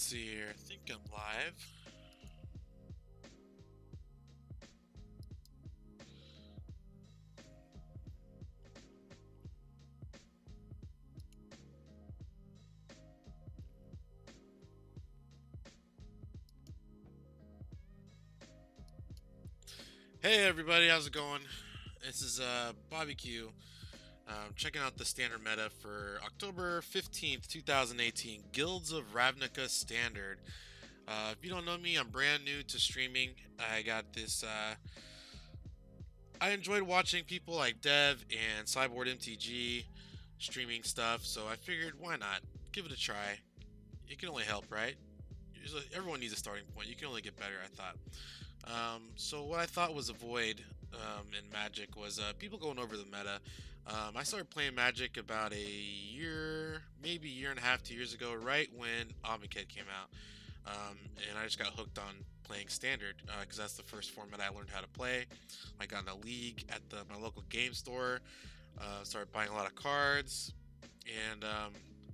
Let's see here. I think I'm live. Hey everybody, how's it going? This is Bobby Q. Checking out the standard meta for October 15th, 2018, Guilds of Ravnica Standard. If you don't know me, I'm brand new to streaming. I got this. I enjoyed watching people like Dev and Cyborg MTG streaming stuff, so I figured why not? Give it a try. It can only help, right? Everyone needs a starting point. You can only get better, I thought. So what I thought was a void in Magic was people going over the meta. I started playing Magic about a year, maybe a year and a half, 2 years ago, right when Omiked came out. And I just got hooked on playing Standard because that's the first format I learned how to play. I got in a league at my local game store, started buying a lot of cards, and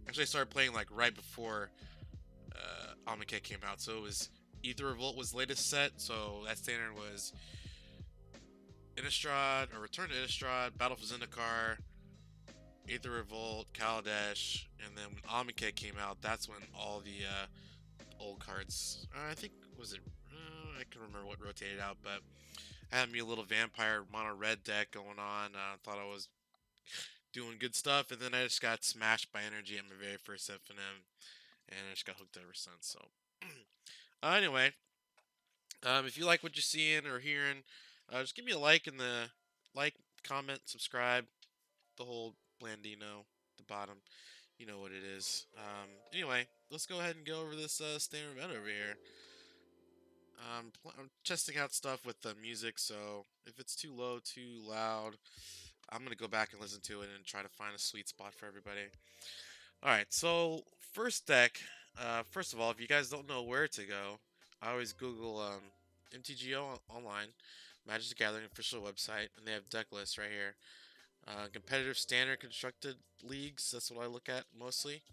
actually I started playing like right before Omiked came out. So it was Ether Revolt was latest set, so that standard was Innistrad, or Return to Innistrad, Battle for Zendikar, Ether Revolt, Kaladesh, and then when Omiked came out, that's when all the old cards, I think, was it, I can remember what rotated out, but I had me a little Vampire Mono Red deck going on. I thought I was doing good stuff, and then I just got smashed by Energy at my very first FNM, and I just got hooked ever since, so. Anyway, if you like what you're seeing or hearing, just give me a like in the comment, subscribe, the whole Blandino, the bottom. You know what it is. Anyway, let's go ahead and go over this standard meta over here. I'm testing out stuff with the music, so if it's too low, too loud, I'm gonna go back and listen to it and try to find a sweet spot for everybody. Alright, so first deck, first of all, if you guys don't know where to go, I always Google MTGO online, Magic the Gathering official website, and they have deck lists right here. Competitive standard constructed leagues, that's what I look at mostly.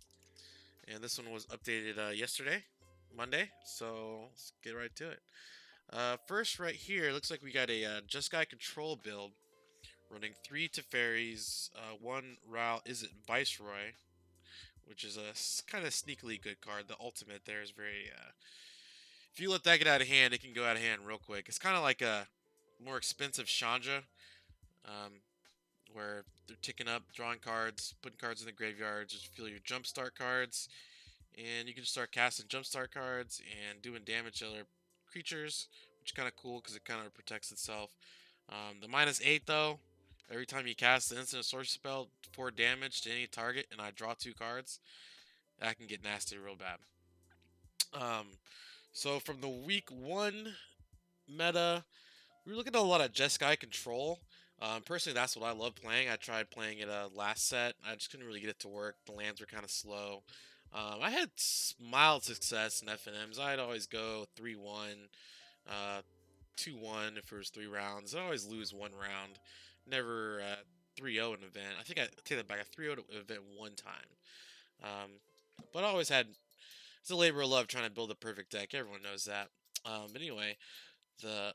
And this one was updated yesterday, Monday, so let's get right to it. First, right here, looks like we got a Jeskai control build running 3 Teferis, 1 Ral, is it Viceroy, which is a kind of sneakily good card. The ultimate there is very, if you let that get out of hand, it can go out of hand real quick. It's kind of like a more expensive Chandra, um, where they're ticking up, drawing cards, putting cards in the graveyard, just feel your jumpstart cards, and you can start casting jumpstart cards and doing damage to other creatures, which is kind of cool because it kind of protects itself. The -8 though, every time you cast the instant sorcery spell, 4 damage to any target, and I draw 2 cards, that can get nasty real bad. So from the week 1 meta, we're looking at a lot of Jeskai control. Personally, that's what I love playing. I tried playing it last set. I just couldn't really get it to work. The lands were kind of slow. I had mild success in FNMs. I'd always go 3-1, 2-1 if it was 3 rounds. I'd always lose 1 round. Never 3-0 an event. I think I take that back. I 3-0 an event 1 time. But I always had... It's a labor of love trying to build a perfect deck. Everyone knows that. But anyway, the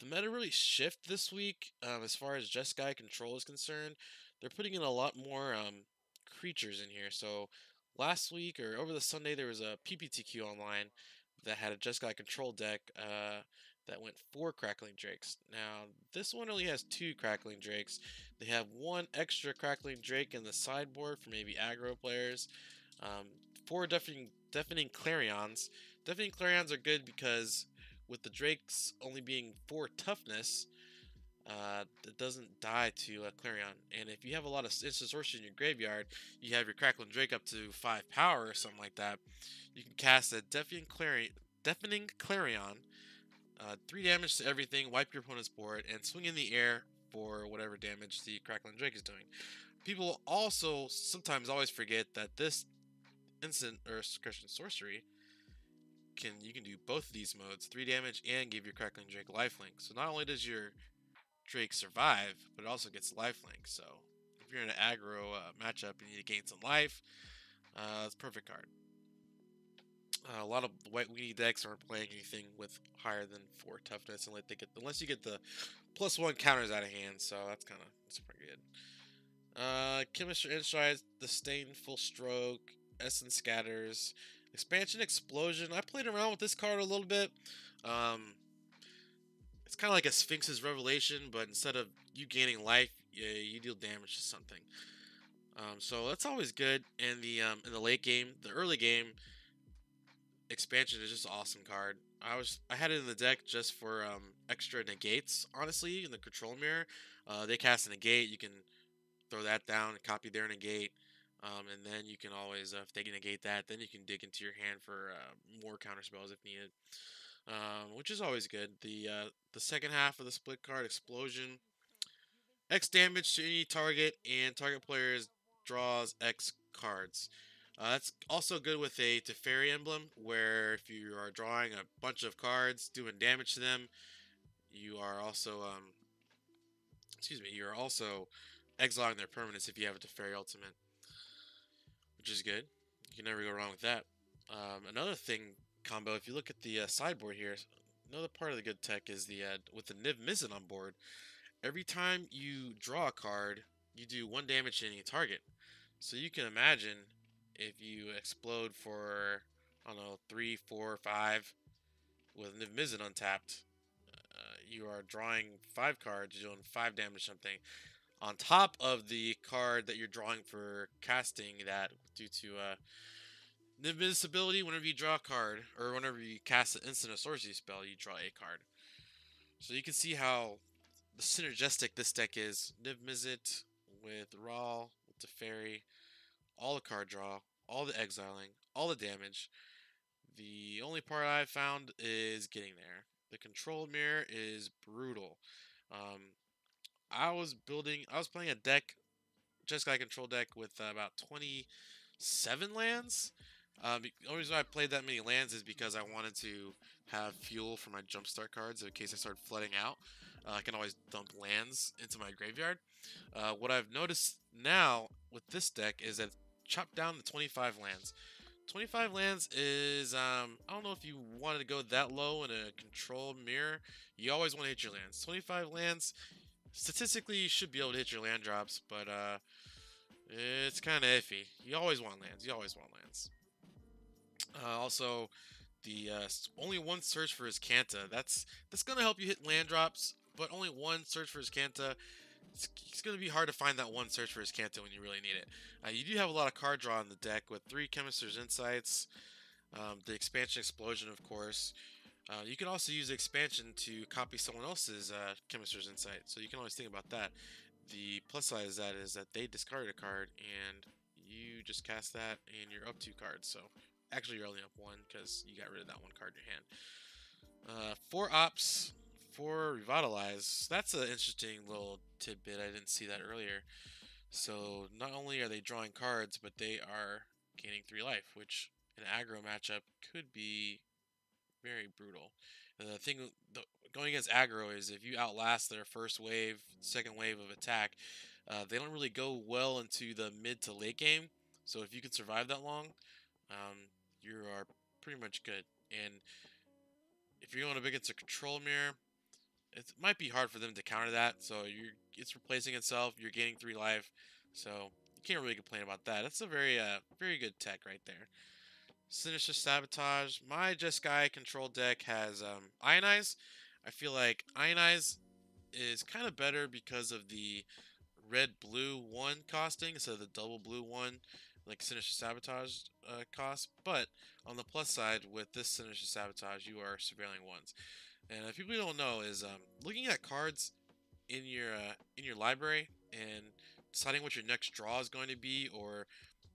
meta really shift this week as far as Jeskai control is concerned. They're putting in a lot more creatures in here. So last week or over the Sunday, there was a PPTQ online that had a Jeskai control deck that went 4 Crackling Drakes. Now, this one only has 2 Crackling Drakes. They have 1 extra Crackling Drake in the sideboard for maybe aggro players. 4 Deafening Clarions. Deafening Clarions are good because with the Drakes only being 4 toughness, it doesn't die to a Clarion. And if you have a lot of instant sorcery in your graveyard, you have your Crackling Drake up to 5 power or something like that, you can cast a Deafening Clarion, 3 damage to everything, wipe your opponent's board, and swing in the air for whatever damage the Crackling Drake is doing. People also sometimes always forget that this instant or Christian sorcery you can do both of these modes, 3 damage and give your Crackling Drake lifelink. So not only does your Drake survive, but it also gets lifelink. So if you're in an aggro matchup and you need to gain some life, it's a perfect card. A lot of white weenie decks aren't playing anything with higher than 4 toughness, unless you get the +1 counters out of hand. So that's pretty good. Chemistry Insights, Disdainful Stroke, Essence Scatters, Expansion Explosion. I played around with this card a little bit. Um, it's kind of like a Sphinx's Revelation, but instead of you gaining life, you deal damage to something. So that's always good. And in the late game, the early game, Expansion is just an awesome card. I had it in the deck just for extra negates. Honestly, in the control mirror, they cast a negate. You can throw that down, copy their negate, and then you can always, if they can negate that, then you can dig into your hand for more counter spells if needed, which is always good. The second half of the split card, Explosion, X damage to any target, and target players draws X cards. That's also good with a Teferi emblem, where if you are drawing a bunch of cards, doing damage to them, you are also, you are also exiling their permanents if you have a Teferi ultimate, which is good. You can never go wrong with that. Another thing combo, if you look at the sideboard here, another part of the good tech is with the Niv Mizzet on board. Every time you draw a card, you do 1 damage to any target. So you can imagine if you explode for, I don't know, 3, 4, 5 with Niv Mizzet untapped, you are drawing 5 cards, you're doing 5 damage something. On top of the card that you're drawing for casting that due to Niv Mizzet's ability, whenever you draw a card, or whenever you cast an instant or sorcery spell, you draw a card. So you can see how the synergistic this deck is. Niv Mizzet with Raw, with the Fairy, all the card draw, all the exiling, all the damage. The only part I've found is getting there. The control mirror is brutal. Um, I was playing a deck, just got a control deck with about 27 lands. The only reason I played that many lands is because I wanted to have fuel for my jumpstart cards in case I started flooding out. I can always dump lands into my graveyard. What I've noticed now with this deck is that chopped down to 25 lands. 25 lands is, I don't know if you wanted to go that low in a control mirror. You always want to hit your lands. 25 lands, statistically, you should be able to hit your land drops, but it's kind of iffy. You always want lands. You always want lands. Also, the only one search for his Kanta. That's gonna help you hit land drops, but only one search for his Kanta. It's gonna be hard to find that one search for his Kanta when you really need it. You do have a lot of card draw in the deck with 3 Chemist's Insights, the expansion Explosion, of course. You can also use the expansion to copy someone else's Chemist's Insight, so you can always think about that. The plus side is that they discarded a card and you just cast that and you're up 2 cards. So actually you're only up 1 because you got rid of that 1 card in your hand. 4 ops, 4 revitalize. That's an interesting little tidbit. I didn't see that earlier. So not only are they drawing cards, but they are gaining 3 life, which in an aggro matchup could be very brutal. And the thing going against aggro is if you outlast their first wave, second wave of attack, they don't really go well into the mid to late game. So if you can survive that long, you are pretty much good. And if you're going up against a control mirror, it might be hard for them to counter that. So it's replacing itself. You're gaining 3 life, so you can't really complain about that. That's a very good tech right there. Sinister Sabotage. My Jeskai control deck has Ionize. I feel like Ionize is kind of better because of the red-blue 1 costing instead of the double blue 1 like Sinister Sabotage cost. But on the plus side, with this Sinister Sabotage, you are surveilling 1s. And if people don't know is looking at cards in your library and deciding what your next draw is going to be, or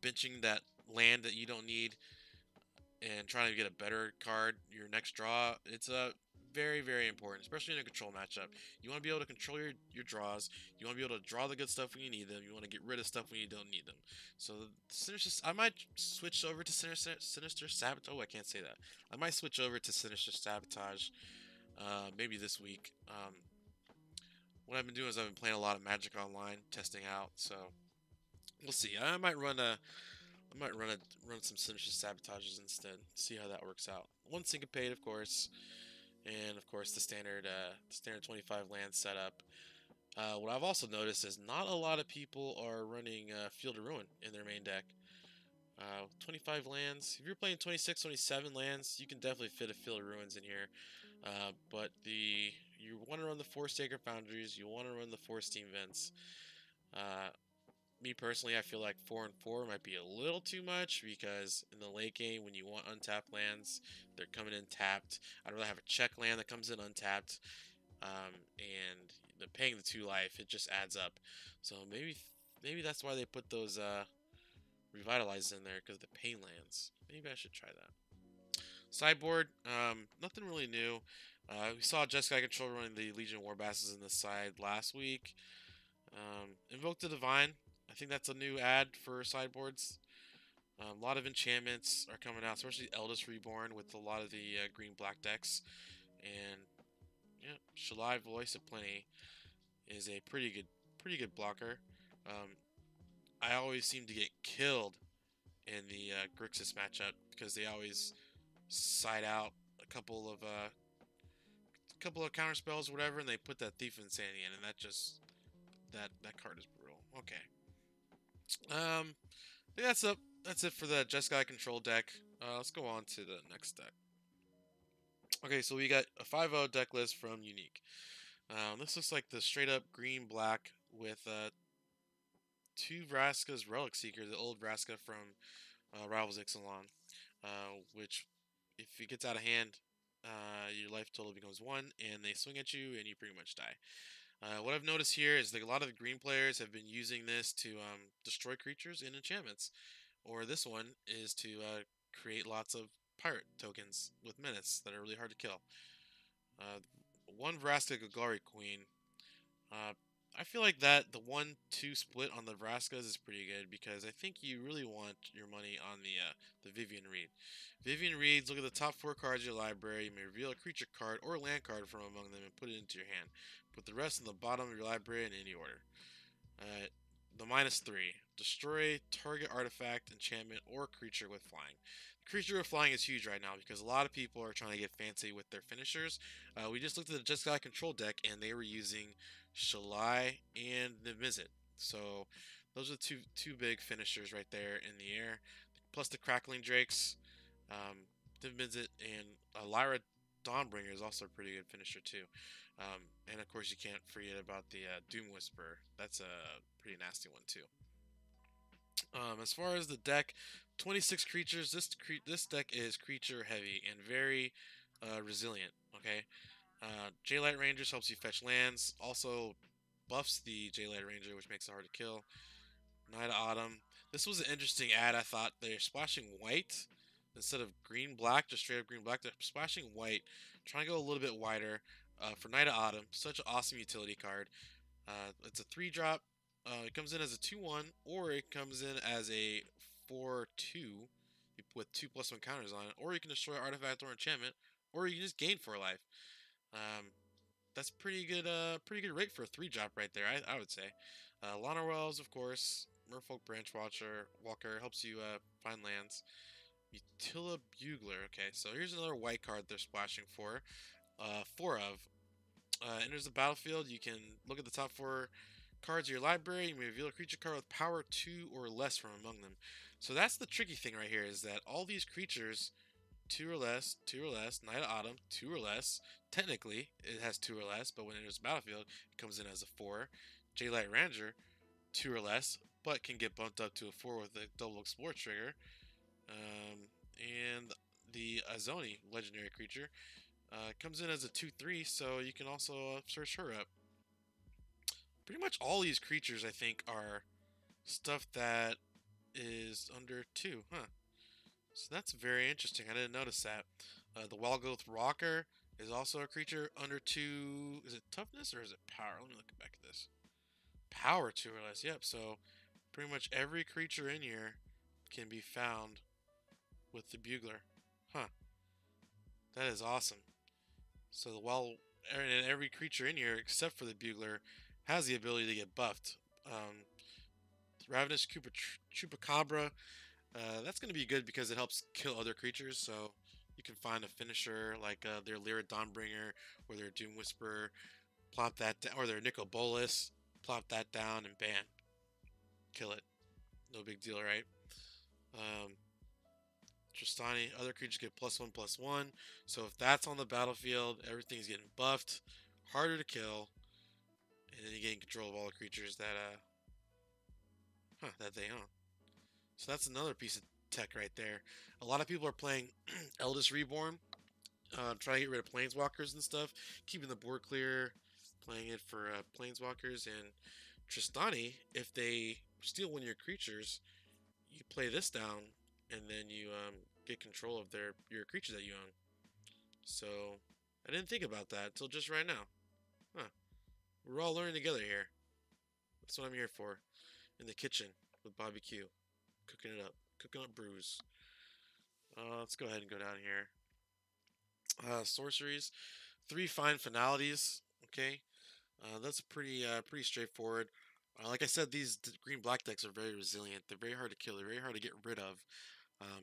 benching that land that you don't need and trying to get a better card your next draw. It's very important, especially in a control matchup. You want to be able to control your draws. You want to be able to draw the good stuff when you need them. You want to get rid of stuff when you don't need them. So I might switch over to Sinister Sabotage. Oh, I can't say that. I might switch over to Sinister Sabotage maybe this week. What I've been doing is I've been playing a lot of Magic Online, testing out. So we'll see. I might run I might run some Sinister Sabotages instead. See how that works out. One Syncopate, of course, and of course the standard 25 land setup. What I've also noticed is not a lot of people are running Field of Ruin in their main deck. 25 lands. If you're playing 26, 27 lands, you can definitely fit a Field of Ruins in here. But you want to run the 4 Sacred Foundries, you want to run the 4 Steam Vents. Me personally, I feel like 4 and 4 might be a little too much because in the late game, when you want untapped lands, they're coming in tapped. I'd rather have a check land that comes in untapped, and the paying the 2 life, it just adds up. So maybe that's why they put those revitalized in there, because the pain lands. Maybe I should try that. Sideboard, nothing really new. We saw Jeskai Control running the Legion Warbasses in the side last week. Invoke the Divine. I think that's a new ad for sideboards. A lot of enchantments are coming out, especially Eldest Reborn with a lot of the green-black decks. And yeah, Shalai Voice of Plenty is a pretty good blocker. I always seem to get killed in the Grixis matchup because they always side out a couple of counter spells or whatever, and they put that Thief of Insanity in, and that just that card is brutal. Okay. I think that's it for the Jeskai control deck. Let's go on to the next deck. Okay, so we got a 5-0 deck list from Unique. This looks like the straight up green black with 2 Vraska's Relic Seeker, the old Vraska from Rivals Ixalan, which if it gets out of hand, your life total becomes 1, and they swing at you, and you pretty much die. What I've noticed here is that a lot of the green players have been using this to destroy creatures in enchantments. Or this one is to create lots of pirate tokens with menace that are really hard to kill. One Vraska Golgari Queen. I feel like that the 1-2 split on the Vraskas is pretty good because I think you really want your money on the Vivian Reed. Vivian Reeds, look at the top 4 cards of your library. You may reveal a creature card or land card from among them and put it into your hand. Put the rest in the bottom of your library in any order. The -3. Destroy target artifact, enchantment, or creature with flying. The creature with flying is huge right now because a lot of people are trying to get fancy with their finishers. We just looked at the Jeskai control deck and they were using Shalai and Niv-Mizzet. So those are two big finishers right there in the air. Plus the Crackling Drakes, Niv-Mizzet, and Lyra Dawnbringer is also a pretty good finisher too. And of course you can't forget about the Doom Whisperer. That's a pretty nasty one too. As far as the deck, 26 creatures. This deck is creature heavy and very resilient. Okay, J-Light Rangers helps you fetch lands. Also buffs the J-Light Ranger, which makes it hard to kill. Night of Autumn. This was an interesting ad. I thought they're splashing white instead of green black, just straight up green black. They're splashing white, trying to go a little bit wider. For Night of Autumn, such an awesome utility card. It's a 3-drop. It comes in as a 2/1, or it comes in as a 4/2 with 2+1 counters on it, or you can destroy artifact or enchantment, or you can just gain 4 life. That's pretty good rate for a 3-drop right there, I would say. Lana Wells, of course. Merfolk Walker helps you find lands. Utila Bugler. Okay, so here's another white card they're splashing for. 4 of. Enters the battlefield. You can look at the top 4 cards of your library. You may reveal a creature card with power 2 or less from among them. So that's the tricky thing right here, is that all these creatures, 2 or less, Night of Autumn, 2 or less. Technically, it has 2 or less, but when it enters the battlefield, it comes in as a 4. J-Light Ranger, 2 or less, but can get bumped up to a 4 with a double explore trigger. And the Azoni, legendary creature, comes in as a 2/3, so you can also search her up. Pretty much all these creatures, I think, are stuff that is under 2, huh? So that's very interesting. I didn't notice that. The Walgoth Rocker is also a creature under 2. Is it toughness or is it power? Let me look back at this. Power 2 or less. Yep. So pretty much every creature in here can be found with the Bugler. Huh. That is awesome. So every creature in here except for the Bugler has the ability to get buffed. Ravenous Chupacabra That's going to be good because it helps kill other creatures. So you can find a finisher like their Lyra Dawnbringer or their Doom Whisperer, plop that down, or their Nicol Bolas, plop that down, and bam, kill it. No big deal, right? Um, Tristani, other creatures get +1/+1. So if that's on the battlefield, everything's getting buffed, harder to kill, and then you gain control of all the creatures that that they own. So that's another piece of tech right there. A lot of people are playing Eldest Reborn, trying to get rid of Planeswalkers and stuff, keeping the board clear, playing it for Planeswalkers and Tristani. If they steal one of your creatures, you play this down, and then you get control of your creature that you own. So I didn't think about that until just right now. Huh. We're all learning together here. That's what I'm here for. In the kitchen with Bobby Q. Cooking it up. Cooking up brews. Let's go ahead and go down here. Sorceries. 3 fine finalities. Okay. That's pretty straightforward. Like I said, these green-black decks are very resilient. They're very hard to kill. They're very hard to get rid of.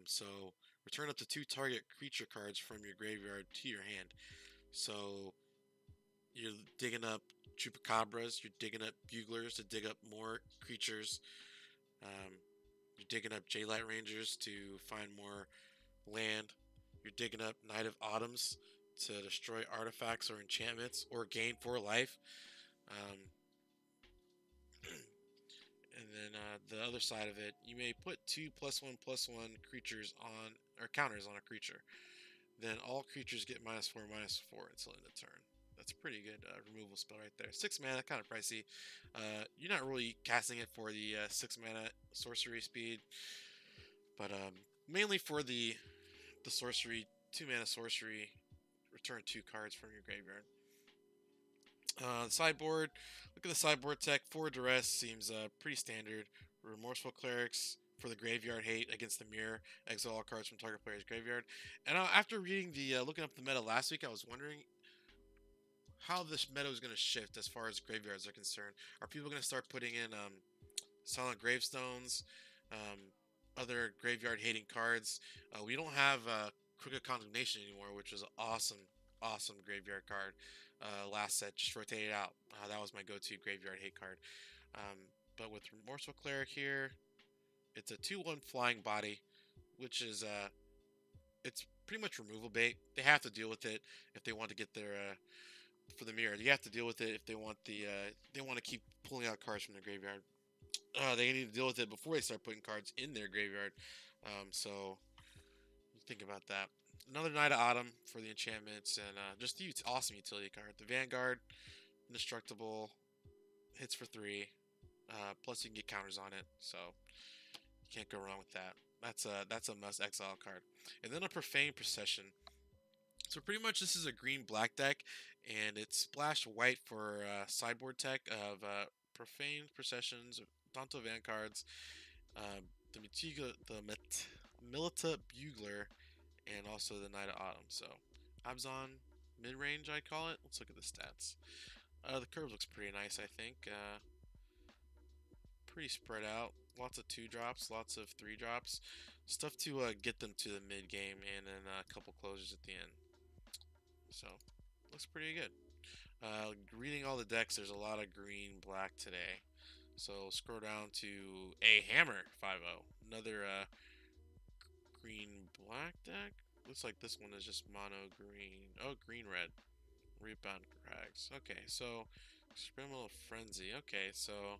So return up to 2 target creature cards from your graveyard to your hand. So you're digging up Chupacabras, you're digging up Buglers to dig up more creatures. Um, you're digging up J-Light Rangers to find more land. You're digging up Knight of Autumns to destroy artifacts or enchantments or gain 4 life. Um, and then the other side of it, you may put 2 +1/+1 creatures on, or counters on a creature. Then all creatures get -4/-4 until end of turn. That's a pretty good removal spell right there. 6 mana, kind of pricey. You're not really casting it for the 6 mana sorcery speed, but mainly for the sorcery, 2 mana sorcery. Return 2 cards from your graveyard. The sideboard, look at the sideboard tech. 4 Duress seems pretty standard. Remorseful Clerics for the graveyard hate against the mirror. Exile all cards from target player's graveyard. And after reading looking up the meta last week, I was wondering how this meta is going to shift as far as graveyards are concerned. Are people going to start putting in Silent Gravestones, um, other graveyard hating cards? We don't have Crooked Condemnation anymore, which was an awesome graveyard card. Last set, just rotate it out. That was my go-to graveyard hate card. But with Remorseful Cleric here, it's a 2/1 flying body, which is it's pretty much removal bait. They have to deal with it if they want to get their for the mirror. You have to deal with it if they want they want to keep pulling out cards from the graveyard. They need to deal with it before they start putting cards in their graveyard. So think about that. Another Knight of Autumn for the enchantments, and just the awesome utility card. The Vanguard, indestructible, hits for 3. Plus you can get counters on it, so you can't go wrong with that. That's a must exile card. And then a Profane Procession. So pretty much this is a green-black deck, and it's splash white for sideboard tech of Profane Processions, Danto Vanguards, the Milita Bugler, and also the Knight of Autumn. So Abzan mid-range, I'd call it. Let's look at the stats. The curve looks pretty nice, I think. Pretty spread out. Lots of 2-drops, lots of 3-drops. Stuff to get them to the mid-game, and then a couple closures at the end. So, looks pretty good. Reading all the decks, there's a lot of green-black today. So, scroll down to a Hammer 5-0. Another green-black deck. Looks like this one is just mono-green. Oh, green-red. Rebound Crags. Okay, so Experimental Frenzy. Okay, so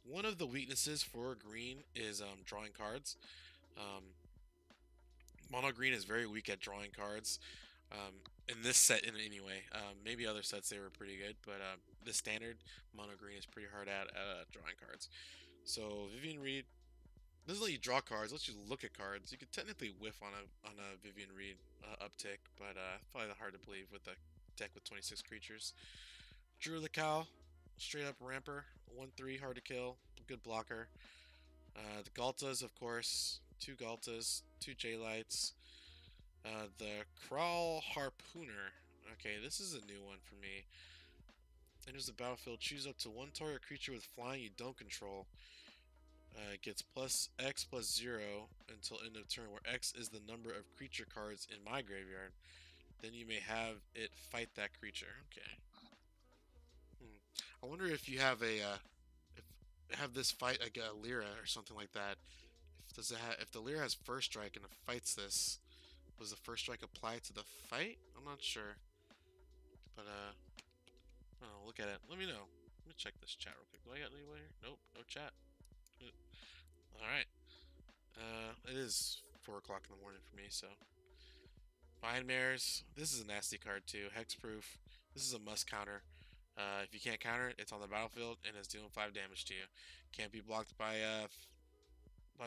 one of the weaknesses for green is drawing cards. Mono green is very weak at drawing cards. In this set, in anyway, maybe other sets they were pretty good, but the standard mono green is pretty hard at drawing cards. So Vivian Reed doesn't let you draw cards, lets you look at cards. You could technically whiff on a Vivian Reed uptick, but probably hard to believe with a deck with 26 creatures. Drew the Cow, straight up ramper, 1/3, hard to kill, good blocker. The Galtas, of course, 2 Galtas, 2 J-Lights. The Crawl Harpooner. Okay, this is a new one for me. Enters the battlefield, choose up to 1 target creature with flying you don't control. Gets plus X plus 0 until end of turn, where X is the number of creature cards in my graveyard. Then you may have it fight that creature. Okay. I wonder if you have if have this fight like a Lyra or something like that. If the Lyra has first strike and it fights this, was the first strike applied to the fight? I'm not sure. But I don't know, look at it. Let me know. Let me check this chat real quick. Do I got anybody here? Nope, no chat. Alright. It is 4 o'clock in the morning for me, so. Mind Mares. This is a nasty card too. Hexproof. This is a must counter. If you can't counter it, it's on the battlefield and it's doing 5 damage to you. Can't be blocked by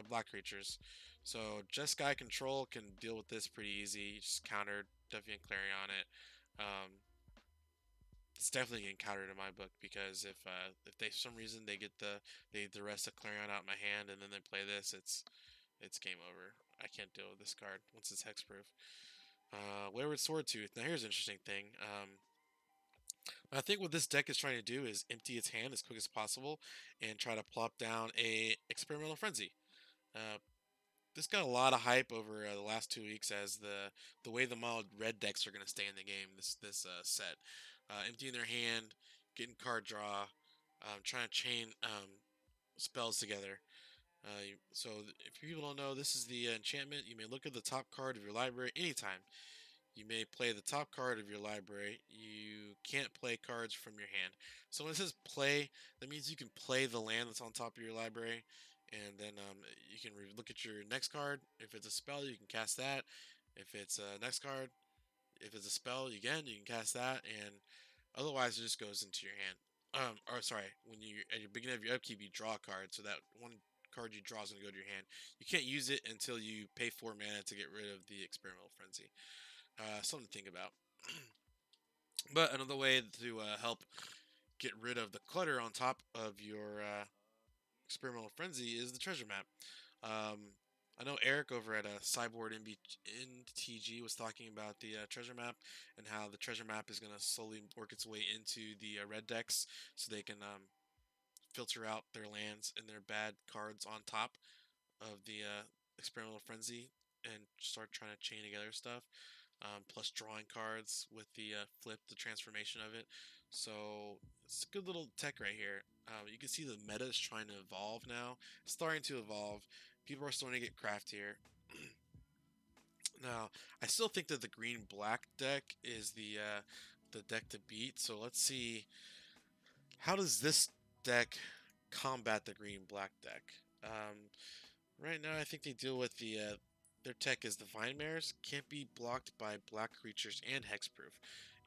black creatures. So just Sky Control can deal with this pretty easy. You just counter Defiant Clarion it. It's definitely getting countered in my book because if they for some reason they get the rest of Clarion out in my hand and then they play this, it's game over. I can't deal with this card once it's hexproof. Wayward Swordtooth. Now here's an interesting thing. I think what this deck is trying to do is empty its hand as quick as possible and try to plop down a Experimental Frenzy. This got a lot of hype over the last 2 weeks as the way the mild red decks are going to stay in the game. This set, emptying their hand, getting card draw, trying to chain spells together. So if people don't know, this is the enchantment. You may look at the top card of your library anytime. You may play the top card of your library. You can't play cards from your hand. So when it says play, that means you can play the land that's on top of your library. And then you can look at your next card. If it's a spell, you can cast that. If it's a next card, if it's a spell, again, you can cast that. And otherwise, it just goes into your hand. Or sorry, when you at your beginning of your upkeep, you draw a card. So that one card you draw is going to go to your hand. You can't use it until you pay 4 mana to get rid of the Experimental Frenzy. Something to think about. But another way to help get rid of the clutter on top of your Experimental Frenzy is the treasure map. I know Eric over at Cyborg MTG was talking about the treasure map and how the treasure map is going to slowly work its way into the red decks so they can filter out their lands and their bad cards on top of the Experimental Frenzy and start trying to chain together stuff. Plus drawing cards with the the transformation of it. So it's a good little tech right here. You can see the meta is trying to evolve now. It's starting to evolve. People are starting to get craftier. Now, I still think that the green-black deck is the deck to beat. So let's see, how does this deck combat the green-black deck? Right now, I think they deal with the their tech is the Vine Mares, can't be blocked by black creatures and hexproof,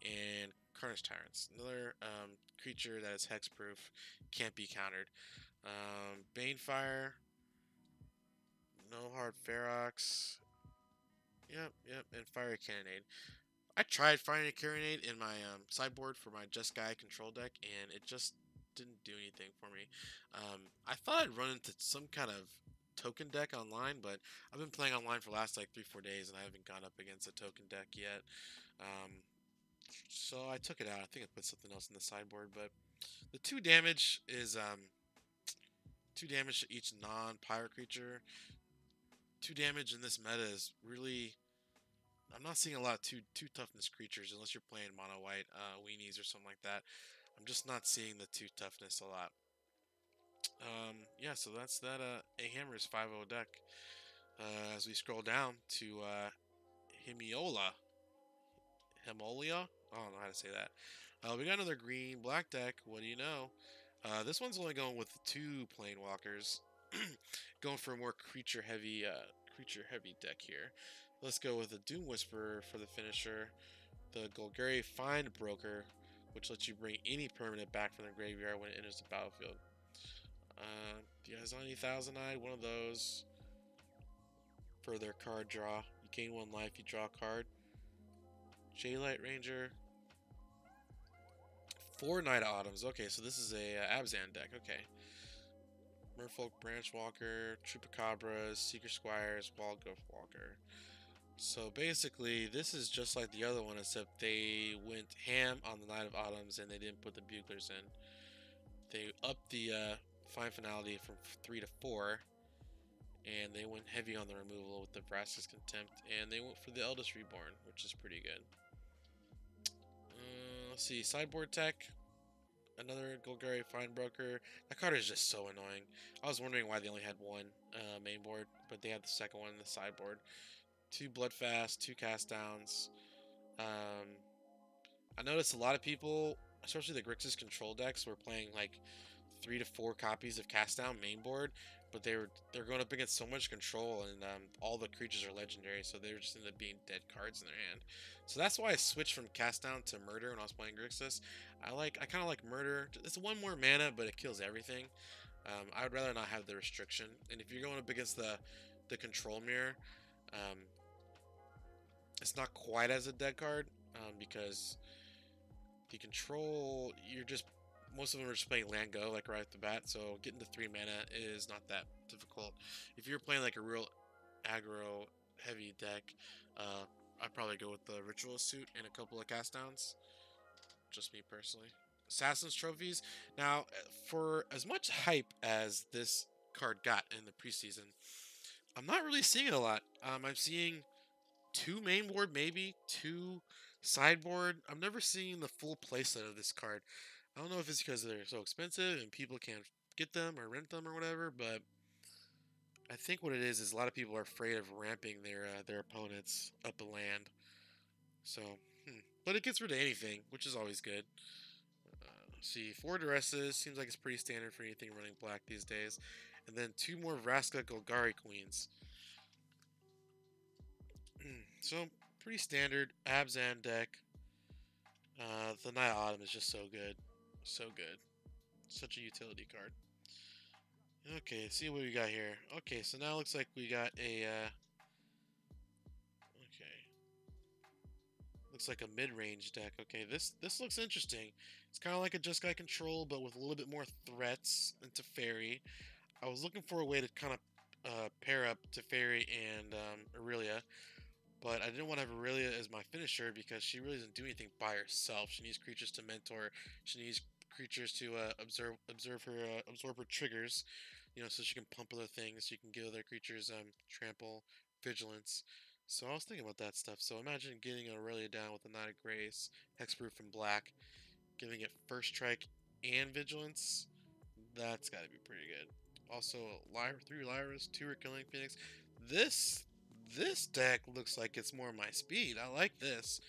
and Carnage Tyrants, another creature that is hexproof, can't be countered. Banefire, no hard Ferox, yep, and Fiery Cannonade. I tried Fiery Cannonade in my sideboard for my Just Guy control deck, and it just didn't do anything for me. I thought I'd run into some kind of token deck online, but I've been playing online for the last like 3-4 days and I haven't gone up against a token deck yet. So I took it out. I think I put something else in the sideboard, but the 2 damage is 2 damage to each non-pirate creature. 2 damage in this meta is really, I'm not seeing a lot of 2 toughness creatures unless you're playing mono white weenies or something like that. I'm just not seeing the 2 toughness a lot. Yeah, so that's that A Hammer's 5-0 deck. As we scroll down to Hemiolia. I don't know how to say that. We got another green-black deck. What do you know? This one's only going with 2 Planewalkers. Going for a more creature-heavy deck here. Let's go with the Doom Whisperer for the finisher. The Golgari Find Broker, which lets you bring any permanent back from the graveyard when it enters the battlefield. The Azani Thousand-Eyed, one of those for their card draw. You gain 1 life, you draw a card. J-Light Ranger. 4 Night Autumns. Okay, so this is a Abzan deck. Okay. Merfolk Branchwalker, Chupacabras, Seeker Squires, Wildgrowth Walker. So basically, this is just like the other one, except they went ham on the Night of Autumns and they didn't put the Buglers in. They upped the Fine Finality from 3 to 4. And they went heavy on the removal with the Vraska's Contempt. And they went for the Eldest Reborn, which is pretty good. Let's see. Sideboard tech. Another Golgari Finebroker. That card is just so annoying. I was wondering why they only had one main board, but they had the second one in the sideboard. 2 Bloodfast, 2 Cast Downs. I noticed a lot of people, especially the Grixis control decks, were playing like 3 to 4 copies of Cast Down main board, but they're going up against so much control, and all the creatures are legendary, so they just ended up being dead cards in their hand. So that's why I switched from Cast Down to Murder when I was playing Grixis. I kind of like Murder. It's 1 more mana, but it kills everything. I would rather not have the restriction. And if you're going up against the control mirror, it's not quite as a dead card, because the control, most of them are just playing land go like right off the bat, so getting to 3 mana is not that difficult. If you're playing like a real aggro heavy deck, I'd probably go with the Ritual Suit and a couple of Cast Downs. Just me personally. Assassin's Trophies. Now, for as much hype as this card got in the preseason, I'm not really seeing it a lot. I'm seeing 2 main board, maybe 2 sideboard. I'm never seeing the full playset of this card. I don't know if it's because they're so expensive and people can't get them or rent them or whatever, but I think what it is a lot of people are afraid of ramping their opponents up a land. So, but it gets rid of anything, which is always good. See, 4 Duresses seems like it's pretty standard for anything running black these days, and then 2 more Vraska Golgari Queens. So pretty standard Abzan deck. The Night Autumn is just so good. So good. Such a utility card. Okay, see what we got here. Okay, so now it looks like we got a okay. Looks like a mid-range deck. Okay, this looks interesting. It's kind of like a Jeskai Control, but with a little bit more threats into Teferi. I was looking for a way to kind of pair up Teferi and Aurelia, but I didn't want to have Aurelia as my finisher because she really doesn't do anything by herself. She needs creatures to mentor. She needs creatures to absorb her triggers, so she can pump other things. She can give other creatures trample, vigilance. So I was thinking about that stuff. So imagine getting Aurelia down with a Knight of Grace, Hexproof and black, giving it first strike and vigilance. That's got to be pretty good. Also, 3 Lyras, 2 Rekilling Phoenix. This deck looks like it's more my speed. I like this.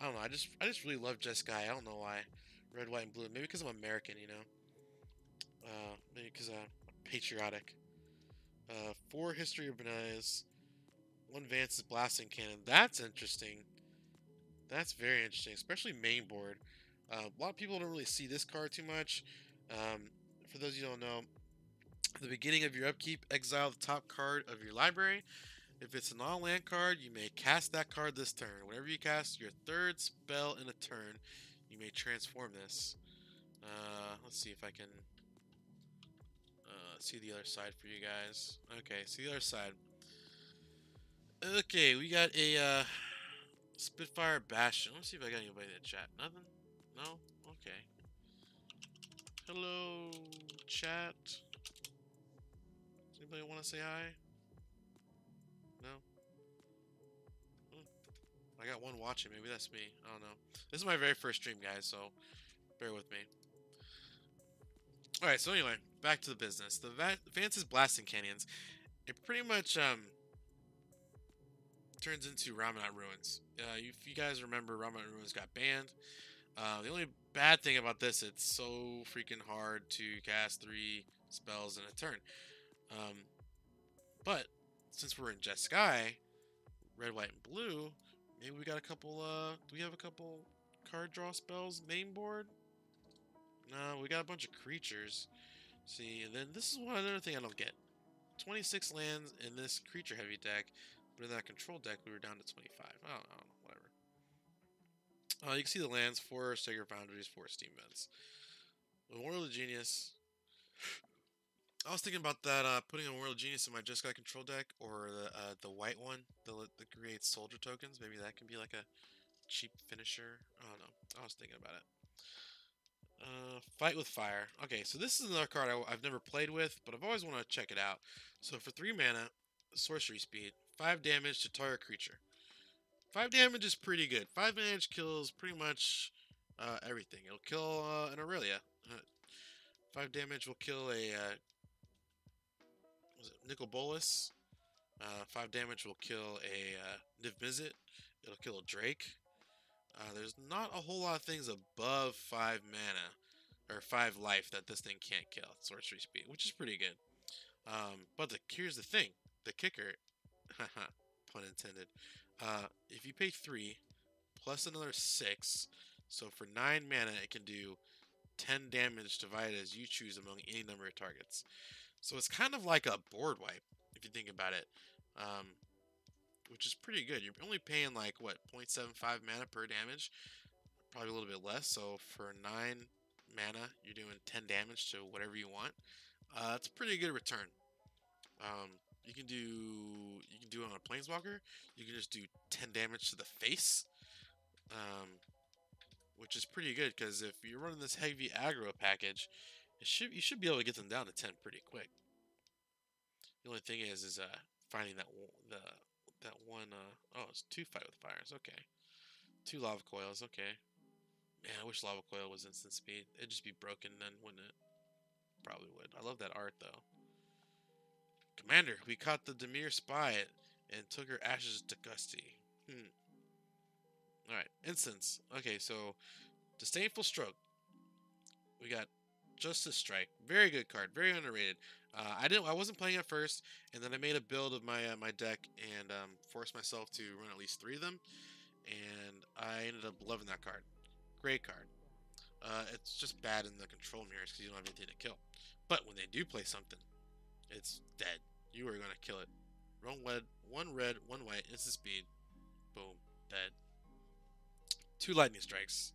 I don't know. I just really love Jeskai. I don't know why. Red, white, and blue. Maybe because I'm American, Maybe because I'm patriotic. 4 History of Benays. 1 Vance's Blasting Cannon. That's interesting. That's very interesting, especially main board. A lot of people don't really see this card too much. For those of you who don't know, at the beginning of your upkeep, exile the top card of your library. If it's a non-land card, you may cast that card this turn. Whenever you cast your 3rd spell in a turn, you may transform this. Let's see if I can see the other side for you guys. Okay, see the other side. Okay, we got a Spitfire Bastion. Let's see if I got anybody in the chat. Nothing? No? Okay. Hello, chat. Does anybody want to say hi? No? I got one watching. Maybe that's me. I don't know. This is my very first stream, guys, so bear with me. Alright, so anyway, back to the business. The Vance's Blasting Canyons, it pretty much turns into Ramanat Ruins. If you guys remember, Ramanat Ruins got banned. The only bad thing about this, it's so freaking hard to cast 3 spells in a turn. But since we're in Jeskai, red, white, and blue, maybe we got a couple, do we have a couple card draw spells main board? No, we got a bunch of creatures. See, and then this is another thing I don't get. 26 lands in this creature heavy deck, but in that control deck we were down to 25. I don't know, whatever. You can see the lands: 4 Sacred Foundries, 4 Steam Vents. Memorial of Genius. I was thinking about that, putting a Memorial of Genius in my Jeskai control deck, or the white one that creates soldier tokens. Maybe that can be like a cheap finisher. I don't know. I was thinking about it. Fight with Fire. Okay, so this is another card I've never played with, but I've always wanted to check it out. So for 3 mana, sorcery speed, 5 damage to target creature. 5 damage is pretty good. 5 damage kills pretty much everything. It'll kill an Aurelia. 5 damage will kill a was it Nicol Bolas. 5 damage will kill a Niv Mizzet. It'll kill a Drake. There's not a whole lot of things above 5 mana or 5 life that this thing can't kill. Sorcery speed, which is pretty good. But here's the thing, the kicker, pun intended. If you pay 3 plus another 6, so for 9 mana it can do 10 damage divided as you choose among any number of targets. So it's kind of like a board wipe if you think about it, which is pretty good. You're only paying like what 0.75 mana per damage, probably a little bit less. So for 9 mana, you're doing 10 damage to whatever you want. It's a pretty good return. You can do it on a planeswalker. You can just do 10 damage to the face, which is pretty good because if you're running this heavy aggro package, you should be able to get them down to 10 pretty quick. The only thing is finding that one. Oh, it's 2 Fight with Fires. Okay, 2 Lava Coils. Okay, man, I wish Lava Coil was instant speed. It'd just be broken then, wouldn't it? Probably would. I love that art though. Commander, we caught the Demir spy and took her ashes to Gusty. Alright, instance. Okay, so Disdainful Stroke. We got Justice Strike. Very good card. Very underrated. I wasn't playing it first, and then I made a build of my deck and forced myself to run at least 3 of them, and I ended up loving that card. Great card. It's just bad in the control mirrors because you don't have anything to kill. But when they do play something, it's dead. You are gonna kill it. One red, one white, instant speed. Boom, dead. 2 lightning strikes.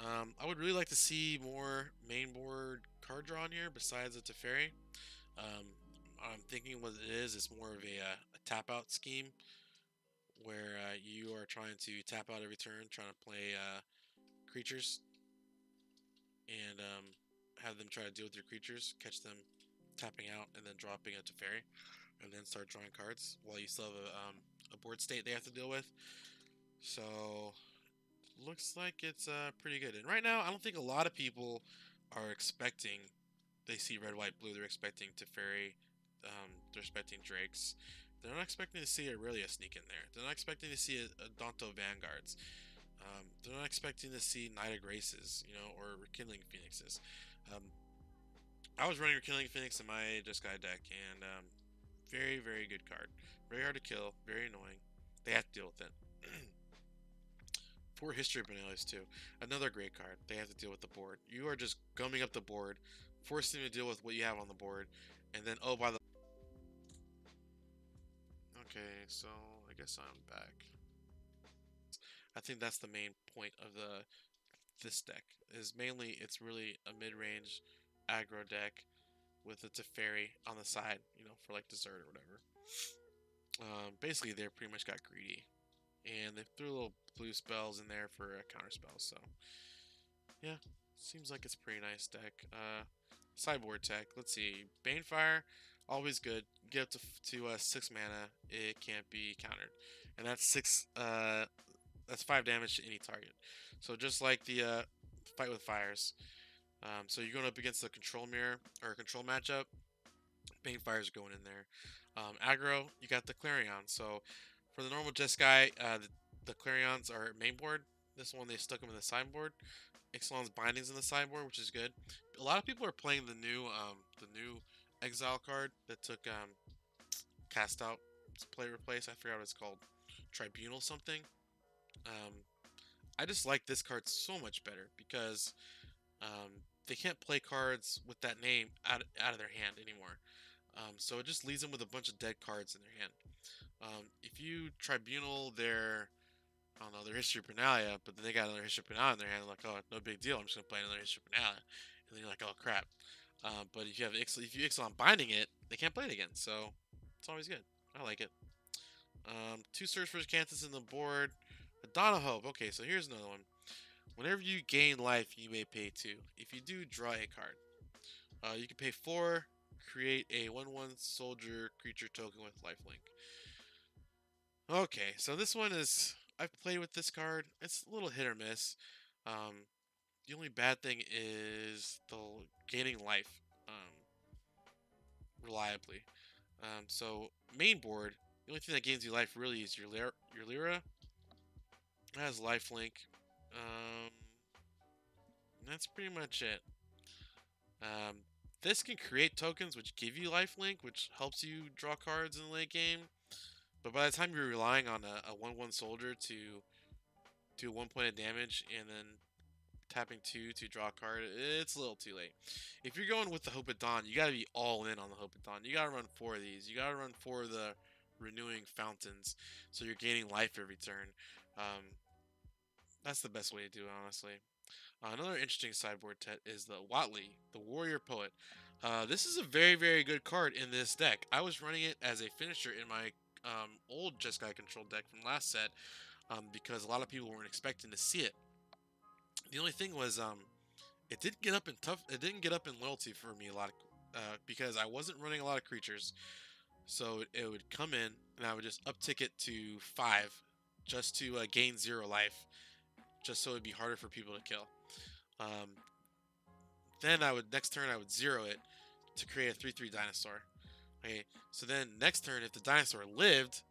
I would really like to see more main board card draw in here besides the Teferi. I'm thinking what it is more of a tap out scheme where you are trying to tap out every turn, trying to play creatures and have them try to deal with your creatures, catch them tapping out, and then dropping a Teferi, and then start drawing cards while you still have a board state they have to deal with. So looks like it's pretty good. And right now, I don't think a lot of people are expecting. They see red, white, blue. They're expecting Teferi. They're expecting Drakes. They're not expecting to see Aurelia sneak in there. They're not expecting to see a Danto Vanguards. They're not expecting to see Knight of Graces, or Rekindling Phoenixes. I was running Rekindling Phoenix in my Jeskai deck, and very, very good card. Very hard to kill, very annoying. They have to deal with it. 4 History Benalis too. Another great card. They have to deal with the board. You are just gumming up the board, forcing them to deal with what you have on the board, and then, oh, by the... Okay, so I guess I'm back. I think that's the main point of this deck, is mainly it's really a mid-range aggro deck with a Teferi on the side, for like dessert or whatever. Basically, they pretty much got greedy, and they threw little blue spells in there for counter spells. So, yeah, seems like it's a pretty nice deck. Sideboard tech. Let's see, Banefire, always good. Get up to 6 mana, it can't be countered, and that's 6. That's 5 damage to any target. So just like the Fight with Fires. So you're going up against the control mirror or control matchup. Banefire's going in there. Aggro, you got the Clarion. So for the normal Jeskai, the Clarions are main board. This one they stuck them in the sideboard. Ixalan's Bindings in the sideboard, which is good. A lot of people are playing the new Exile card that took Cast Out Play Replace. I forgot what it's called. Tribunal something. I just like this card so much better because they can't play cards with that name out of their hand anymore. So it just leaves them with a bunch of dead cards in their hand. If you Tribunal their, I don't know, their History Penalia, but then they got another History Penalia in their hand, like, oh, no big deal, I'm just gonna play another History Penalia, and then you're like, oh crap. But if you Ixalan Binding it, they can't play it again, so it's always good. I like it. 2 Search for Cantus in the board. Adana Hope. Okay, so here's another one. Whenever you gain life, you may pay 2. If you do, draw a card. You can pay 4, create a 1/1 soldier creature token with lifelink. Okay, so this one is, I've played with this card. It's a little hit or miss. The only bad thing is the gaining life reliably. So main board, the only thing that gains you life really is your Lyra. It has lifelink. That's pretty much it. Um, this can create tokens which give you lifelink, which helps you draw cards in the late game. But by the time you're relying on a 1/1 soldier to do 1 point of damage and then tapping 2 to draw a card, it's a little too late. If you're going with the Hope of Dawn, you gotta be all in on the Hope of Dawn. You gotta run 4 of these. You gotta run 4 of the renewing fountains, so you're gaining life every turn. Um, that's the best way to do it, honestly. Another interesting sideboard is the Watley, the Warrior Poet. This is a very, very good card in this deck. I was running it as a finisher in my old Jeskai Control deck from last set because a lot of people weren't expecting to see it. The only thing was it didn't get up in It didn't get up in loyalty for me a lot because I wasn't running a lot of creatures. So it would come in and I would just uptick it to 5 just to gain 0 life, just so it'd be harder for people to kill. Um, then next turn I would 0 it to create a 3/3 dinosaur. Okay, so then next turn if the dinosaur lived,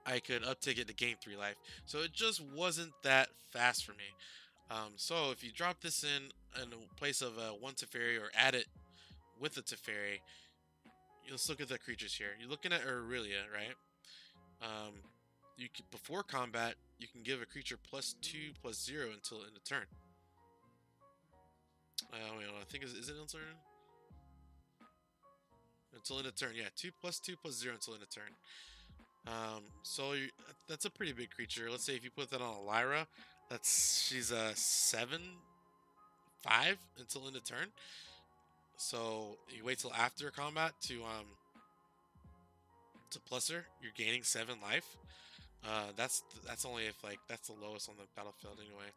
I could uptick it to gain 3 life. So it just wasn't that fast for me. So if you drop this in place of a 1 Teferi or add it with a Teferi, let's look at the creatures here. You're looking at Aurelia, right? Before combat, you can give a creature +2/+0 until end of turn. Wait, I think is it until turn? Until end of turn, yeah. 2/2/0 until end of turn. That's a pretty big creature. Let's say if you put that on a Lyra, she's a 7/5 until end of turn. So you wait till after combat to plus her. You're gaining 7 life. That's only if that's the lowest on the battlefield anyway.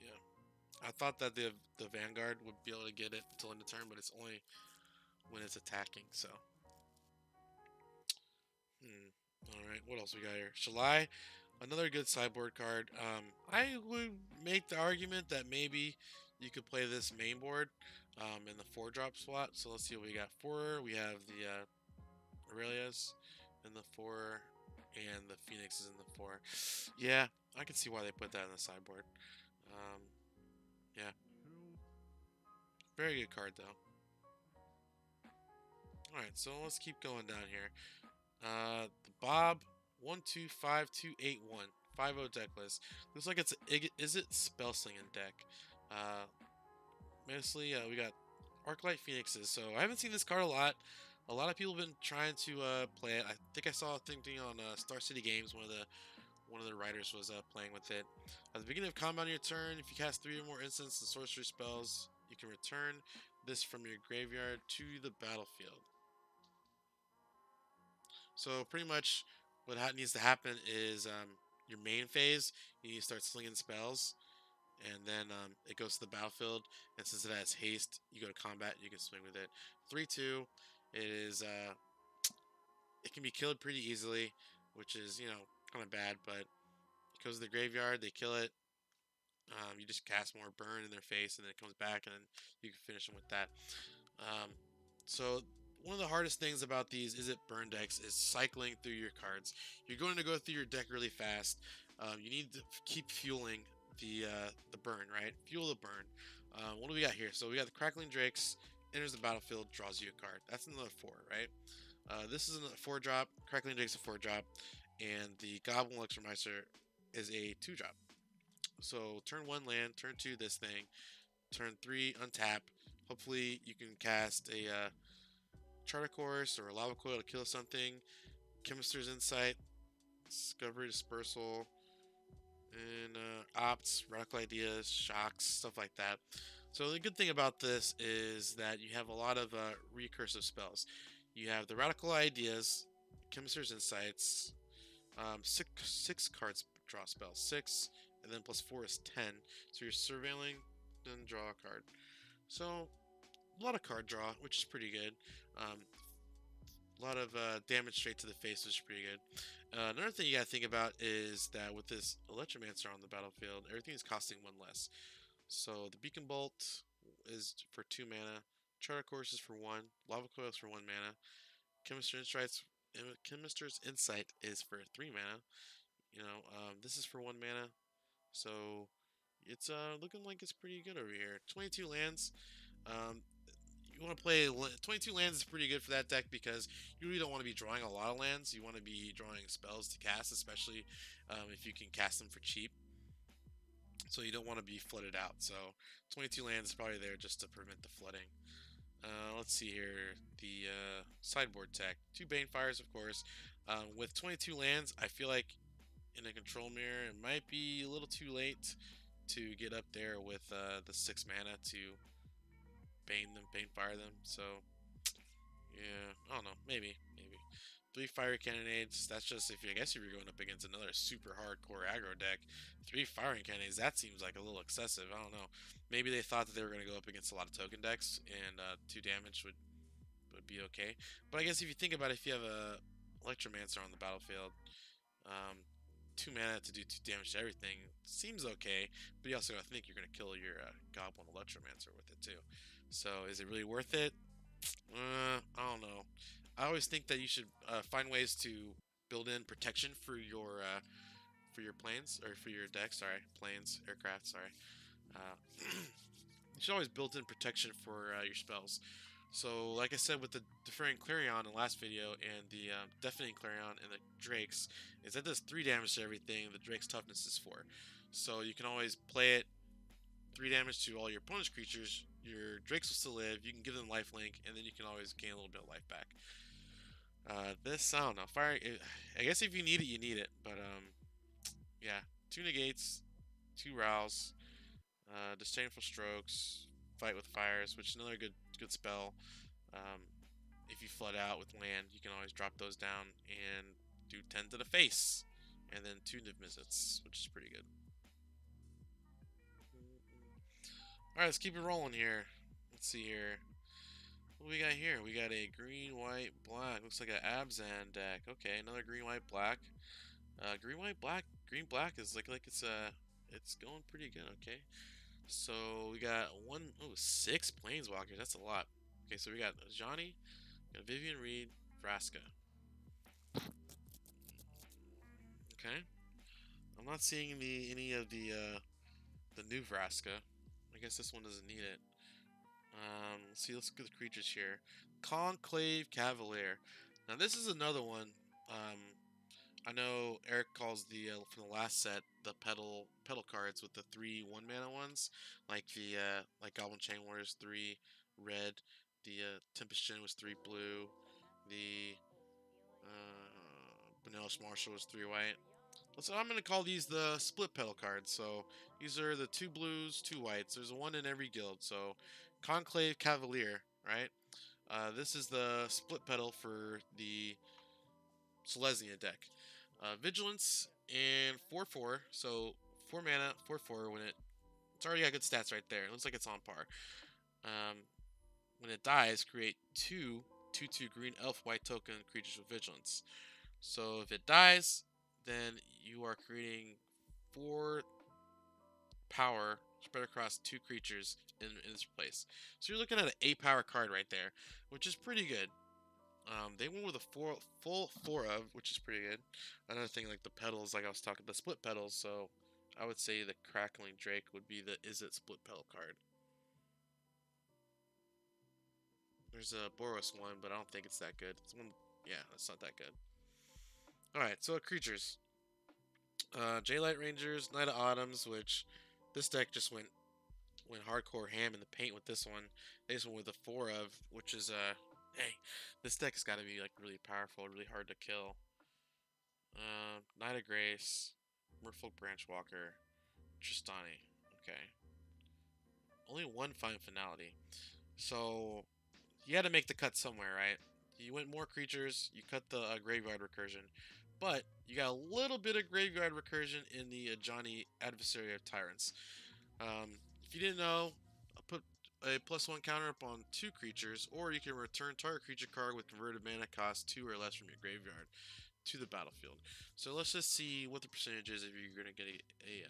Yeah, I thought that the Vanguard would be able to get it until end of turn, but it's only when it's attacking. So, all right, what else we got here? Shalai, another good sideboard card. I would make the argument that maybe you could play this main board in the 4-drop slot. So let's see what we got. 4, we have the Aurelias in the 4, and the Phoenix is in the 4. Yeah, I can see why they put that in the sideboard. Yeah, very good card though. All right, so let's keep going down here. The Bob 125281 5/0 deck list. Looks like it's is it Spellslinging deck. Mostly we got Arclight Phoenixes. So I haven't seen this card a lot. A lot of people have been trying to play it. I think I saw a thing on Star City Games. One of the writers was playing with it. At the beginning of combat on your turn, if you cast 3 or more instants and sorcery spells, you can return this from your graveyard to the battlefield. So pretty much what needs to happen is your main phase, you need to start slinging spells, and then it goes to the battlefield, and since it has haste, you go to combat, you can swing with it. 3/2, it is it can be killed pretty easily, which is, kind of bad, but it goes to the graveyard, they kill it, you just cast more burn in their face, and then it comes back, and then you can finish them with that. So one of the hardest things about these Is It burn decks is cycling through your cards. You're going to go through your deck really fast. You need to keep fueling the burn, right? Fuel the burn. What do we got here? So we got the Crackling Drakes, enters the battlefield, draws you a card. That's another 4, right? This is a 4-drop. Crackling Drakes a 4-drop, and the Goblin Elixirmeister is a 2-drop. So turn 1 land, turn 2 this thing, turn 3 untap. Hopefully you can cast a Charter Course or a Lava Coil to kill something. Chemist's Insight, Discovery Dispersal, and Opts, Radical Ideas, Shocks, stuff like that. So the good thing about this is that you have a lot of recursive spells. You have the Radical Ideas, Chemist's Insights, Six cards draw spells. 6, and then plus 4 is 10. So you're surveilling, then draw a card. So a lot of card draw, which is pretty good. A lot of damage straight to the face, which is pretty good. Another thing you gotta think about is that with this Electromancer on the battlefield, everything is costing 1 less. So the Beacon Bolt is for 2 mana. Charter Course is for 1. Lava Coil is for 1 mana. Chemister's Insight is for 3 mana. This is for 1 mana. So it's looking like it's pretty good over here. 22 lands. Um, you want to play 22 lands is pretty good for that deck because you really don't want to be drawing a lot of lands. You want to be drawing spells to cast, especially if you can cast them for cheap. So you don't want to be flooded out. So 22 lands is probably there just to prevent the flooding. Let's see here. The sideboard tech. 2 Banefires, of course. With 22 lands, I feel like in a control mirror, it might be a little too late to get up there with the 6 mana to Banefire them. So, yeah, I don't know. Maybe. 3 Fiery Cannonades, that's just if you're going up against another super hardcore aggro deck. 3 Firing Cannonades, that seems like a little excessive. I don't know. Maybe they thought that they were going to go up against a lot of token decks, and 2 damage would be okay. But I guess if you think about it, if you have a Electromancer on the battlefield, 2 mana to do 2 damage to everything seems okay, but you also gotta think you're gonna kill your Goblin Electromancer with it too. So is it really worth it? I don't know. I always think that you should find ways to build in protection for your planes or for your deck. Sorry, planes, aircraft. Sorry. You should always build in protection for your spells. So, like I said with the Deferring Clarion in the last video and the Deafening Clarion and the Drakes, is that does 3 damage to everything, the Drake's toughness is 4. So you can always play it 3 damage to all your opponent's creatures, your Drakes will still live, you can give them lifelink, and then you can always gain a little bit of life back. This, I don't know, I guess if you need it, you need it, but yeah, 2 negates, 2 rows, Disdainful Strokes, Fight with Fires, which is another good spell. If you flood out with land, you can always drop those down and do 10 to the face, and then 2 Niv Mizzets, which is pretty good. Alright, let's keep it rolling here. Let's see here. What do we got here? We got a green, white, black. Looks like an Abzan deck. Okay, another green, white, black. Green, white, black. Green, black is like it's going pretty good. Okay, so we got 6 Planeswalkers. That's a lot. Okay, so we got Johnny, Vivian Reed, Vraska. Okay, I'm not seeing any of the new Vraska. I guess this one doesn't need it. Let's see. Let's look at the creatures here. Conclave Cavalier. Now this is another one. I know Eric calls the from the last set the pedal cards with the 3 1-mana ones, like the like Goblin Chain Warriors 3 red, the Tempest Gen was 3 blue, the Benelish Marshal was 3 white. So I'm gonna call these the split pedal cards. So these are the 2 blues, 2 whites. There's one in every guild. So Conclave Cavalier, right? This is the split pedal for the Selesnya deck. Vigilance and 4/4, so 4 mana, 4/4. It's already got good stats right there. It looks like it's on par. When it dies, create 2 2/2 green elf white token creatures with vigilance. So if it dies, then you are creating 4 power spread across 2 creatures in its place. So you're looking at an 8 power card right there, which is pretty good. They went with a full 4 of, which is pretty good. Another thing, like the pedals, like I was talking, the split pedals. So I would say the Crackling Drake would be the Is It split pedal card. There's a Boros one, but I don't think it's that good. It's one, yeah, it's not that good. All right, so creatures. J-Light Rangers, Knight of Autumns, which this deck just went hardcore ham in the paint with this one. They just went with a 4 of, which is hey, this deck's got to be like really powerful, really hard to kill. Knight of Grace, Merfolk Branchwalker, Tristani. Okay. Only 1 Fine Finality. So you had to make the cut somewhere, right? You went more creatures, you cut the Graveyard Recursion, but you got a little bit of graveyard recursion in the Ajani Adversary of Tyrants. If you didn't know, I'll put a +1 counter up on 2 creatures, or you can return target creature card with converted mana cost 2 or less from your graveyard to the battlefield. So let's just see what the percentage is if you're going to get a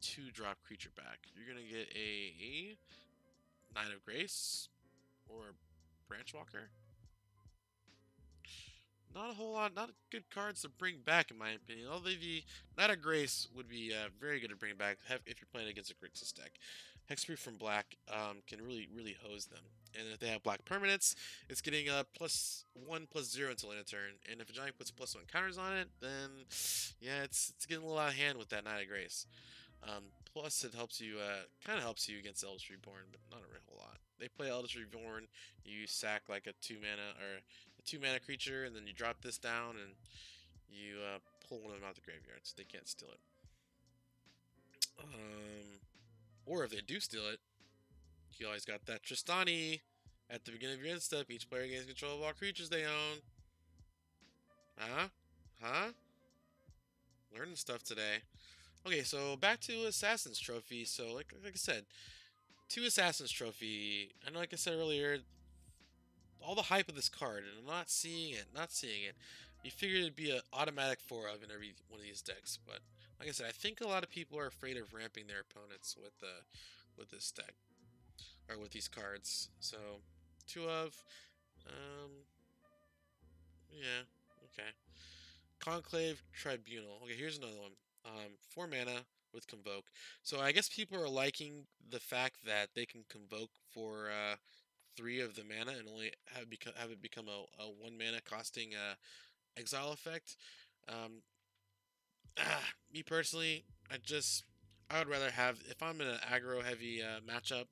2-drop creature back. You're going to get a Knight of Grace or a Branchwalker. Not a whole lot, not good cards to bring back in my opinion. Although the Knight of Grace would be very good to bring back if you're playing against a Grixis deck. Hexproof from black can really hose them. And if they have black permanents, it's getting a +1/+0 until end of turn. And if a giant puts +1 counters on it, then yeah, it's getting a little out of hand with that Knight of Grace. Plus, it helps you, kind of helps you against Eldritch Reborn, but not a real whole lot. They play Eldritch Reborn, you sack like a 2-mana or a 2-mana creature, and then you drop this down, and you pull one of them out the graveyard, so they can't steal it. Or if they do steal it, you always got that Tristani at the beginning of your end step. Each player gains control of all creatures they own. Huh? Learning stuff today. Okay, so back to Assassin's Trophy. So, like I said, 2 Assassin's Trophy. I know, like I said earlier, all the hype of this card, and I'm not seeing it. You figured it'd be an automatic 4 of in every one of these decks, but like I said, I think a lot of people are afraid of ramping their opponents with this deck or with these cards. So 2 of, yeah, okay. Conclave Tribunal. Okay, here's another one. 4 mana with Convoke. So I guess people are liking the fact that they can Convoke for 3 of the mana and only have it become a 1 mana costing exile effect. Me personally, I would rather have, if I'm in an aggro heavy matchup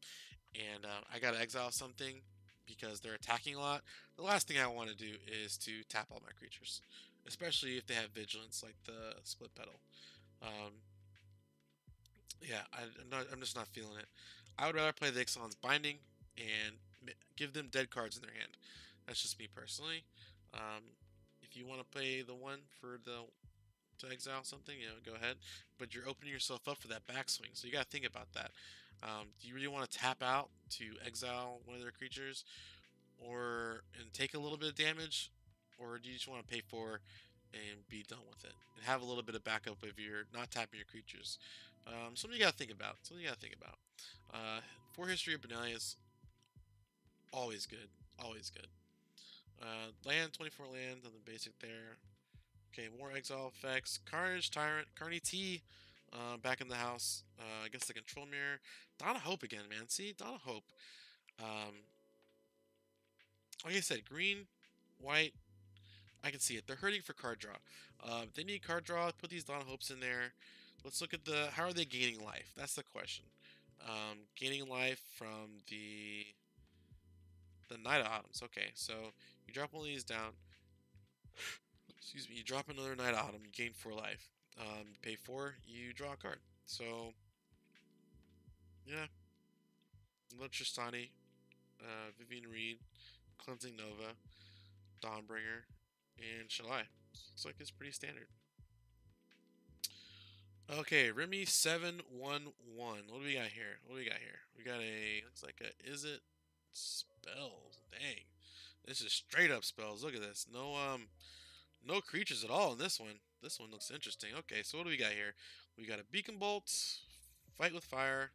and I gotta exile something because they're attacking a lot, the last thing I want to do is to tap all my creatures, especially if they have vigilance like the Split Petal. Yeah, I'm just not feeling it. I would rather play the Ixalan's Binding and give them dead cards in their hand. That's just me personally. If you want to play the one to exile something, go ahead. But you're opening yourself up for that backswing, so you gotta think about that. Do you really want to tap out to exile one of their creatures, and take a little bit of damage, or do you just want to pay 4 and be done with it and have a little bit of backup if you're not tapping your creatures? Something you gotta think about. 4 History of Benalius, always good. Land, 24 land on the basic there. Okay, more exile effects. Carnage, Tyrant, Carney T, back in the house. I guess the Control Mirror. Donna Hope again, man. See, Donna Hope. Like I said, green, white. I can see it. They're hurting for card draw. They need card draw. Put these Donna Hopes in there. Let's look at how are they gaining life? That's the question. Gaining life from the Knight of Autumns. Okay, so you drop one of these down. Excuse me. You drop another Knight of Autumn. You gain 4 life. You pay 4. You draw a card. So yeah, Tristani, Vivian Reed, Cleansing Nova, Dawnbringer, and Shalai. Looks like it's pretty standard. Okay, Remy 711. What do we got here? We got looks like a Is It spells. Dang. This is straight up spells. Look at this. No creatures at all in this one. This one looks interesting. Okay, so what do we got here? We got a Beacon Bolt, Fight with Fire.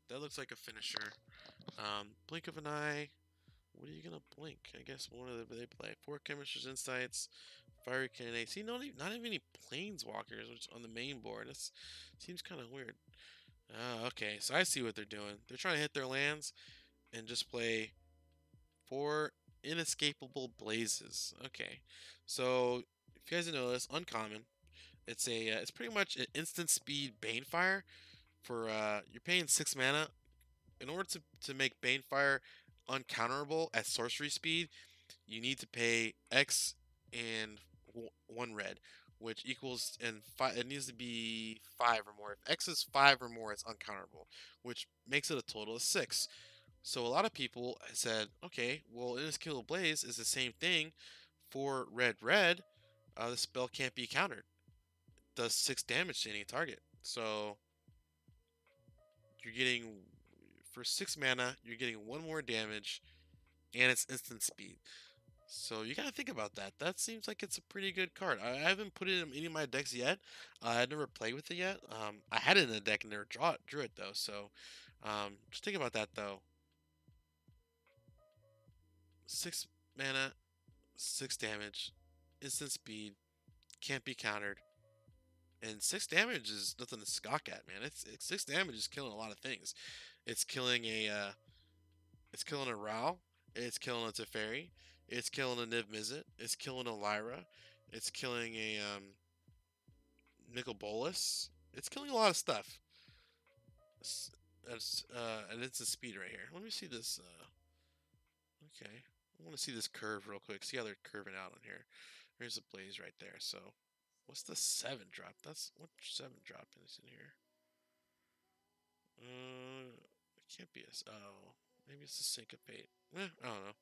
That looks like a finisher. Blink of an Eye. What are you gonna blink? I guess one of they play. 4 Chemistry's Insights, Fiery Candidate. See, not even any Planeswalkers which on the main board. This seems kind of weird. Okay, so I see what they're doing. They're trying to hit their lands and just play 4 Inescapable Blazes. Okay, so if you guys didn't know this, uncommon. It's pretty much an instant speed Banefire for you're paying 6 mana. In order to make Banefire uncounterable at sorcery speed, you need to pay X and 1 red, which equals, and it needs to be 5 or more. If X is 5 or more, it's uncounterable, which makes it a total of 6. So a lot of people said, okay, well, Inescapable Blaze is the same thing for red, The spell can't be countered. Does 6 damage to any target. So you're getting, for 6 mana, you're getting 1 more damage, and it's instant speed. So you gotta think about that. That seems like it's a pretty good card. I haven't put it in any of my decks yet. I never played with it yet. I had it in a deck and never drew it though. So just think about that though. 6 mana, 6 damage, instant speed, can't be countered, and 6 damage is nothing to scoff at, man. It's 6 damage is killing a lot of things. It's killing it's killing a Rao, it's killing a Teferi, it's killing a Niv Mizzet, it's killing a Lyra, it's killing a Nicol Bolas. It's killing a lot of stuff. And it's a speed right here. Let me see this. Okay, I want to see this curve real quick. See how they're curving out on here. There's a blaze right there. So, what's the 7 drop? That's what 7 drop is in here. It can't be a. Oh, maybe it's a syncopate. I don't know.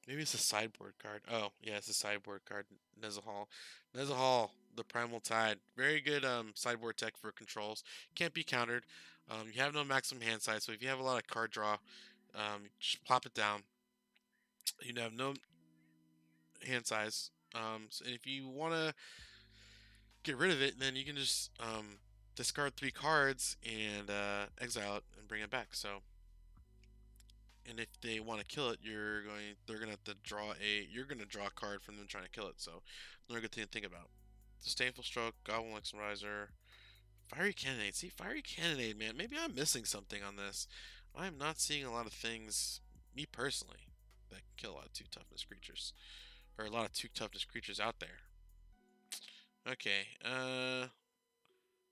Maybe it's a sideboard card. Oh, yeah, it's a sideboard card. Nezahal. Nezahal, the Primal Tide. Very good sideboard tech for controls. Can't be countered. You have no maximum hand size, so if you have a lot of card draw, just plop it down. You have no hand size. And if you want to get rid of it, then you can just discard 3 cards and exile it and bring it back. So, and if they want to kill it, they're gonna have to you're gonna draw a card from them trying to kill it. So, another good thing to think about. Disdainful Stroke, Goblin Riser, Fiery Cannonade. See, Fiery Cannonade, man. Maybe I'm missing something on this. I am not seeing a lot of things, me personally, that can kill a lot of 2 toughness creatures, or a lot of 2 toughness creatures out there. Okay,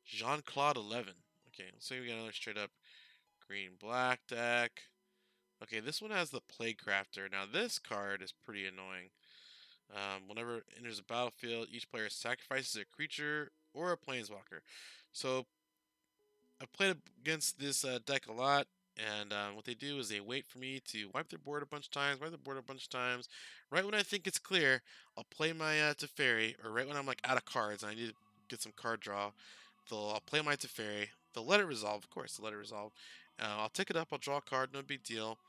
Jean-Claude 11. Okay, let's say we got another straight up green black deck. Okay, this one has the Plague Crafter. Now this card is pretty annoying. Whenever it enters a battlefield, each player sacrifices a creature or a planeswalker. So I've played against this deck a lot, and what they do is they wait for me to wipe their board a bunch of times, wipe the board a bunch of times. Right when I think it's clear, I'll play my Teferi, or right when I'm like out of cards and I need to get some card draw, I'll play my Teferi. They'll let it resolve, of course. They'll let it resolve. I'll take it up. I'll draw a card, no big deal.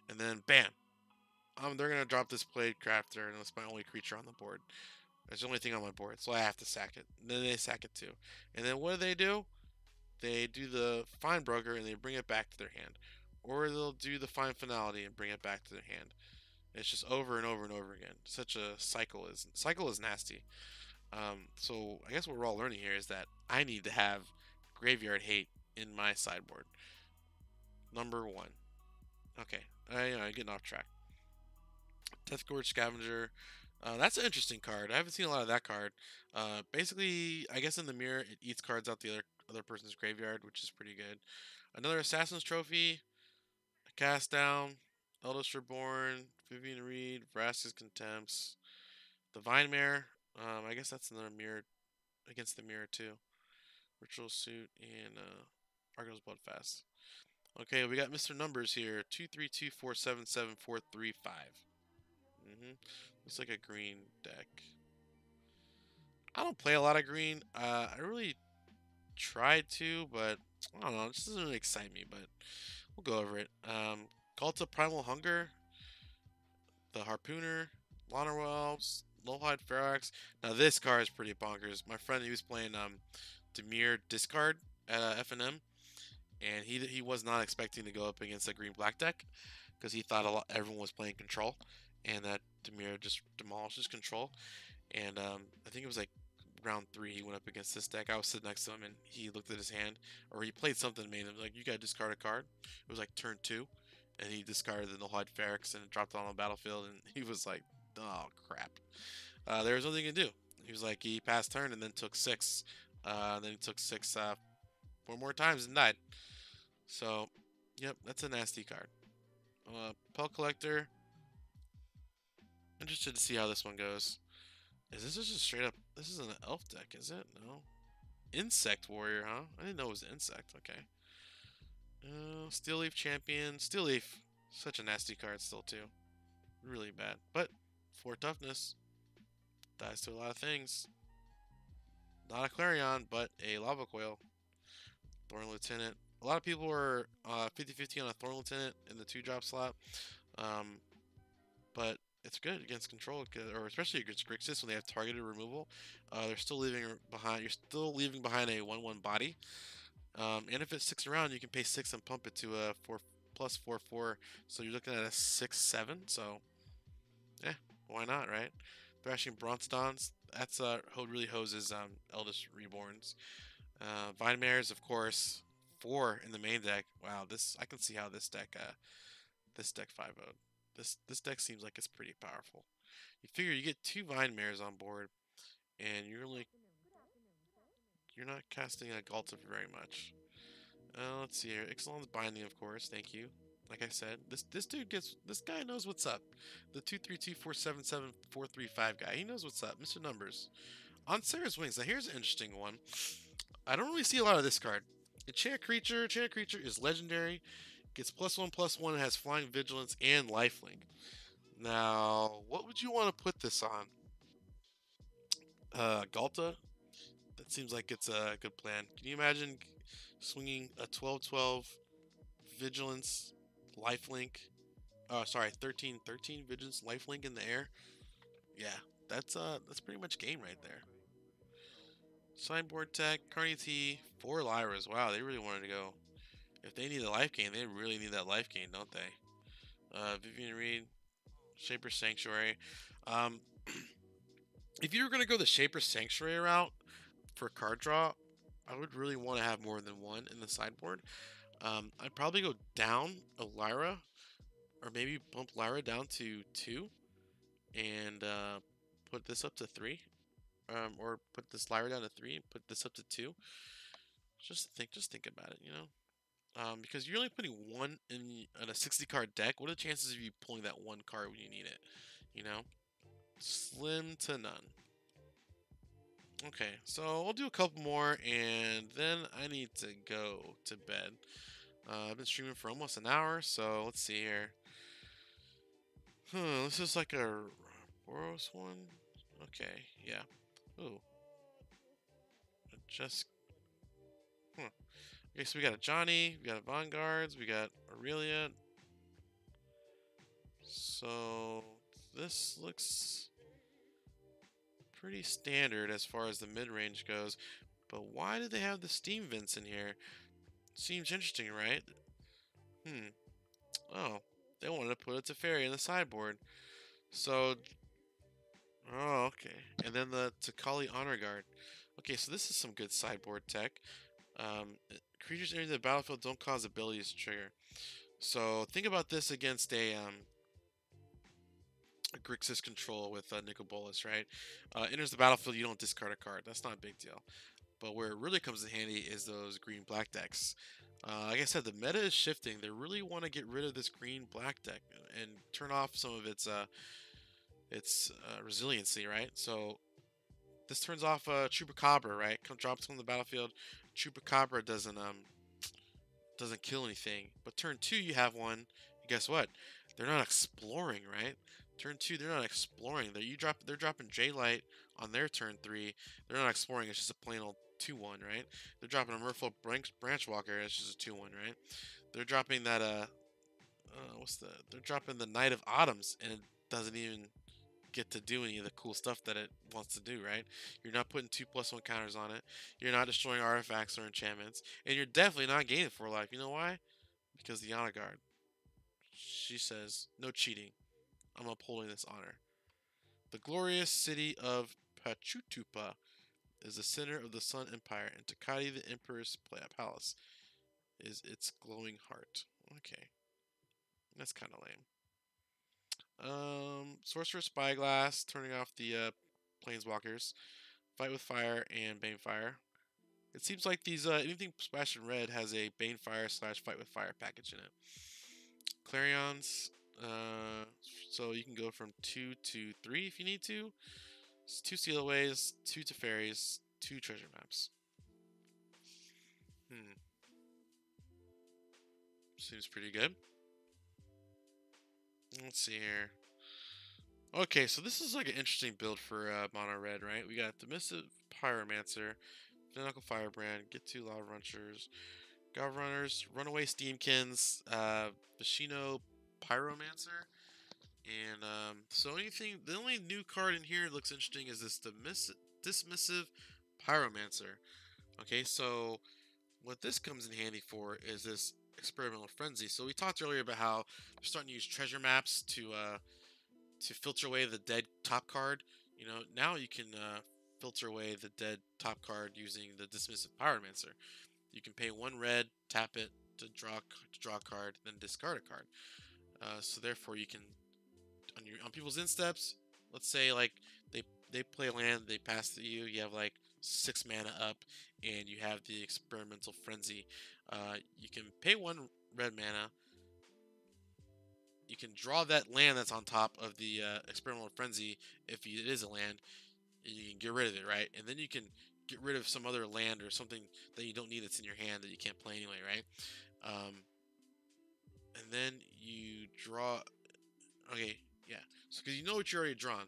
And then, bam, they're gonna drop this Plague Crafter, and it's my only creature on the board. It's the only thing on my board, so I have to sack it. And then they sack it too. And then what do? They do the Fine Broker and they bring it back to their hand. Or they'll do the Fine Finality and bring it back to their hand. It's just over and over and over again. Such a cycle is nasty. So I guess what we're all learning here is that I need to have Graveyard Hate in my sideboard. Number 1. Okay, I'm getting off track. Deathgorge Scavenger. That's an interesting card. I haven't seen a lot of that card. Basically, I guess in the mirror, it eats cards out the other person's graveyard, which is pretty good. Another Assassin's Trophy, a Cast Down, Eldest Reborn, Vivian Reed, Vraska's Contempts, Divine Mare. I guess that's another mirror against the mirror too. Ritual Suit and Argo's Bloodfast. Okay, we got Mr. Numbers here. 232477435. Looks like a green deck. I don't play a lot of green. I really tried to, but I don't know. It just doesn't really excite me, but we'll go over it. Cult of Primal Hunger, the Harpooner, Llanowar Elves, Lowhide Ferox. Now this card is pretty bonkers. My friend, he was playing Dimir Discard at FNM, and he was not expecting to go up against a green black deck because he thought everyone was playing Control, and that Dimir just demolishes Control. And I think it was like round 3 he went up against this deck. I was sitting next to him and he looked at his hand, or he played something, made him like, you gotta discard a card. It was like turn 2, and he discarded the Nullhide Ferox and dropped it on the battlefield, and he was like, oh crap. There was nothing he could do. He was like, he passed turn and then took 6. Then he took 6 4 more times and died. So, yep, that's a nasty card. Pel Collector. Interested to see how this one goes. Is this just straight up? This isn't an elf deck, is it? No. Insect Warrior, huh? I didn't know it was insect. Okay. Steel Leaf Champion. Steel Leaf. Such a nasty card still, too. Really bad. But 4 toughness. Dies to a lot of things. Not a Clarion, but a Lava Coil. Thorn Lieutenant. A lot of people were 50-50 on a Thorn Lieutenant in the 2-drop slot. Um, but it's good against control, or especially against Grixis when they have targeted removal. They're still leaving behind. You're still leaving behind a 1/1 body. And if it sticks around, you can pay 6 and pump it to a 4+4/4. So you're looking at a 6/7. So, yeah, why not, right? Thrashing Bronzedons. That's really hoses Eldest Reborns. Vine Mares, of course, 4 in the main deck. Wow, this I can see how this deck 5-0'd. This deck seems like it's pretty powerful. You figure you get 2 Vine Mares on board, and you're not casting a Galta for very much. Let's see here. Ixalan's Binding, of course. Thank you. Like I said, this guy knows what's up. The 232-477-435 guy. He knows what's up. Mr. Numbers. On Sarah's Wings. Now here's an interesting one. I don't really see a lot of this card. Enchant Creature. Enchant Creature is legendary. Gets +1/+1. Has Flying Vigilance and Lifelink. Now, what would you want to put this on? Galta? That seems like it's a good plan. Can you imagine swinging a 12/12 Vigilance, Lifelink? Sorry, 13/13 Vigilance, Lifelink in the air? Yeah, that's pretty much game right there. Sideboard tech, Carney T, 4 Lyras. Wow, they really wanted to go. If they need a life gain, they really need that life gain, don't they? Vivian Reed, Shaper Sanctuary. Um, if you were going to go the Shaper Sanctuary route for card draw, I would really want to have more than one in the sideboard. I'd probably go down a Lyra, or maybe bump Lyra down to 2, and put this up to 3. Or put this Lyra down to 3 and put this up to 2. Just think about it, you know. Because you're only putting one in a 60 card deck. What are the chances of you pulling that one card when you need it? You know, slim to none. Okay, so I'll do a couple more, and then I need to go to bed. I've been streaming for almost an hour, so let's see here. This is like a Boros one. Okay, yeah. Ooh, just. Okay, so we got a Johnny, we got a Vanguards, we got Aurelia. So this looks pretty standard as far as the mid-range goes. But why do they have the Steam Vents in here? Seems interesting, right? Oh, they wanted to put a Teferi in the sideboard. So, oh, okay. And then the Takali Honor Guard. Okay, so this is some good sideboard tech. Creatures entering the battlefield don't cause abilities to trigger. So think about this against a Grixis control with Nicol Bolas, right? Enters the battlefield, you don't discard a card. That's not a big deal. But where it really comes in handy is those green-black decks. Like I said, the meta is shifting. They really want to get rid of this green-black deck and turn off some of its resiliency, right? So this turns off Chupacabra, right? Drops on the battlefield. Chupacabra doesn't kill anything. But turn 2, you have one. And guess what? They're not exploring, right? Turn 2, they're not exploring. They're dropping J-Light on their turn 3. They're not exploring. It's just a plain old 2/1, right? They're dropping a Merfolk Branchwalker. It's just a 2/1, right? They're dropping that they're dropping the Knight of Autumns, and it doesn't even get to do any of the cool stuff that it wants to do, right? You're not putting 2+1 counters on it. You're not destroying artifacts or enchantments, and you're definitely not gaining 4 life. You know why? Because the Honor Guard. She says, no cheating. I'm upholding this honor. The glorious city of Pachutupa is the center of the Sun Empire, and Takati, the Emperor's palace, is its glowing heart. Okay. That's kind of lame. Sorcerer Spyglass, turning off the Planeswalkers. Fight with Fire and Banefire. It seems like these anything splashed in red has a Banefire / Fight with Fire package in it. Clarions, so you can go from 2 to 3 if you need to. It's 2 Sealaways, 2 Teferis, 2 treasure maps. Seems pretty good. Let's see here. Okay, so this is like an interesting build for mono red, right? We got Dismissive Pyromancer, Identical Firebrand, Get Two Lava Runners, Gov Runners, Runaway Steamkins, Vishino Pyromancer, and so anything. The only new card in here that looks interesting is this Dismissive Pyromancer. Okay, so what this comes in handy for is this Experimental Frenzy. So we talked earlier about how they're starting to use treasure maps to filter away the dead top card. You know, now you can filter away the dead top card using the Dismissive Pyromancer. You can pay 1 red, tap it to draw a card, then discard a card. So therefore, you can on people's end steps. Let's say like they play land, they pass to you. You have like 6 mana up, and you have the Experimental Frenzy. You can pay 1 red mana. You can draw that land that's on top of the Experimental Frenzy if it is a land, and you can get rid of it, right? And then you can get rid of some other land or something that you don't need that's in your hand that you can't play anyway, right? And then you draw. Okay, yeah. So because you know what you already drawn,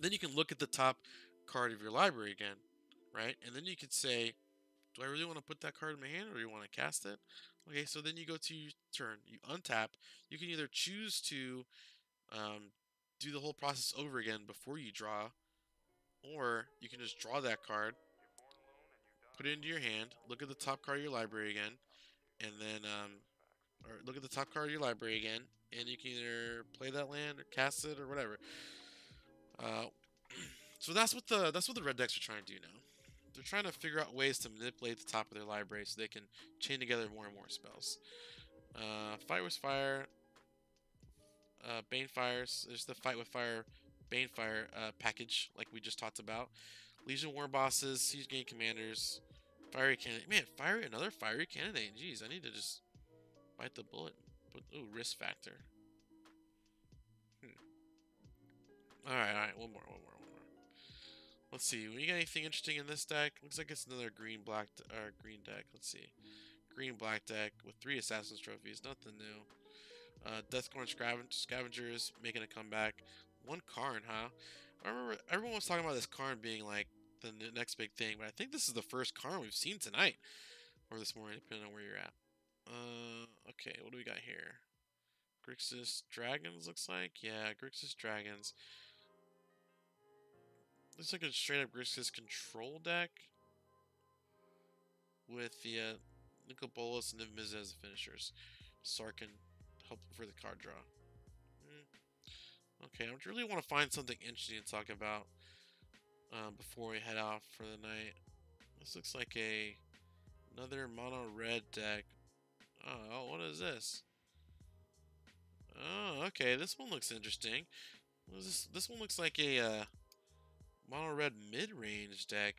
then you can look at the top card of your library again, right? And then you could say, do I really want to put that card in my hand, or do you want to cast it? Okay, so then you go to your turn. You untap. You can either choose to do the whole process over again before you draw, or you can just draw that card, put it into your hand, look at the top card of your library again, and then or look at the top card of your library again, and you can either play that land or cast it or whatever. Uh, so that's what the red decks are trying to do now. They're trying to figure out ways to manipulate the top of their library so they can chain together more and more spells. Fight with Fire, Bane Fires. There's the Fight with Fire, Bane Fire package, like we just talked about. Legion War Bosses, Siege Game Commanders, Fiery Candidate. Man, another Fiery Candidate. Jeez, I need to just bite the bullet. Ooh, risk factor. Alright, one more. Let's see. We got anything interesting in this deck? Looks like it's another green deck. Let's see. Green-black deck with 3 Assassin's Trophies. Nothing new. Deathcorn Scavengers making a comeback. 1 Karn, huh? I remember everyone was talking about this Karn being like the next big thing, but I think this is the first Karn we've seen tonight. Or this morning, depending on where you're at. Okay, what do we got here? Grixis Dragons, looks like. Yeah, Grixis Dragons. Looks like a straight up Grixis control deck with the Nicol Bolas and Niv Mizzet as the finishers. Sarkin help for the card draw. Okay, I really want to find something interesting to talk about before we head off for the night. This looks like another mono red deck. Oh, what is this? Oh, okay, this one looks interesting. What is this? This one looks like a mono red mid-range deck.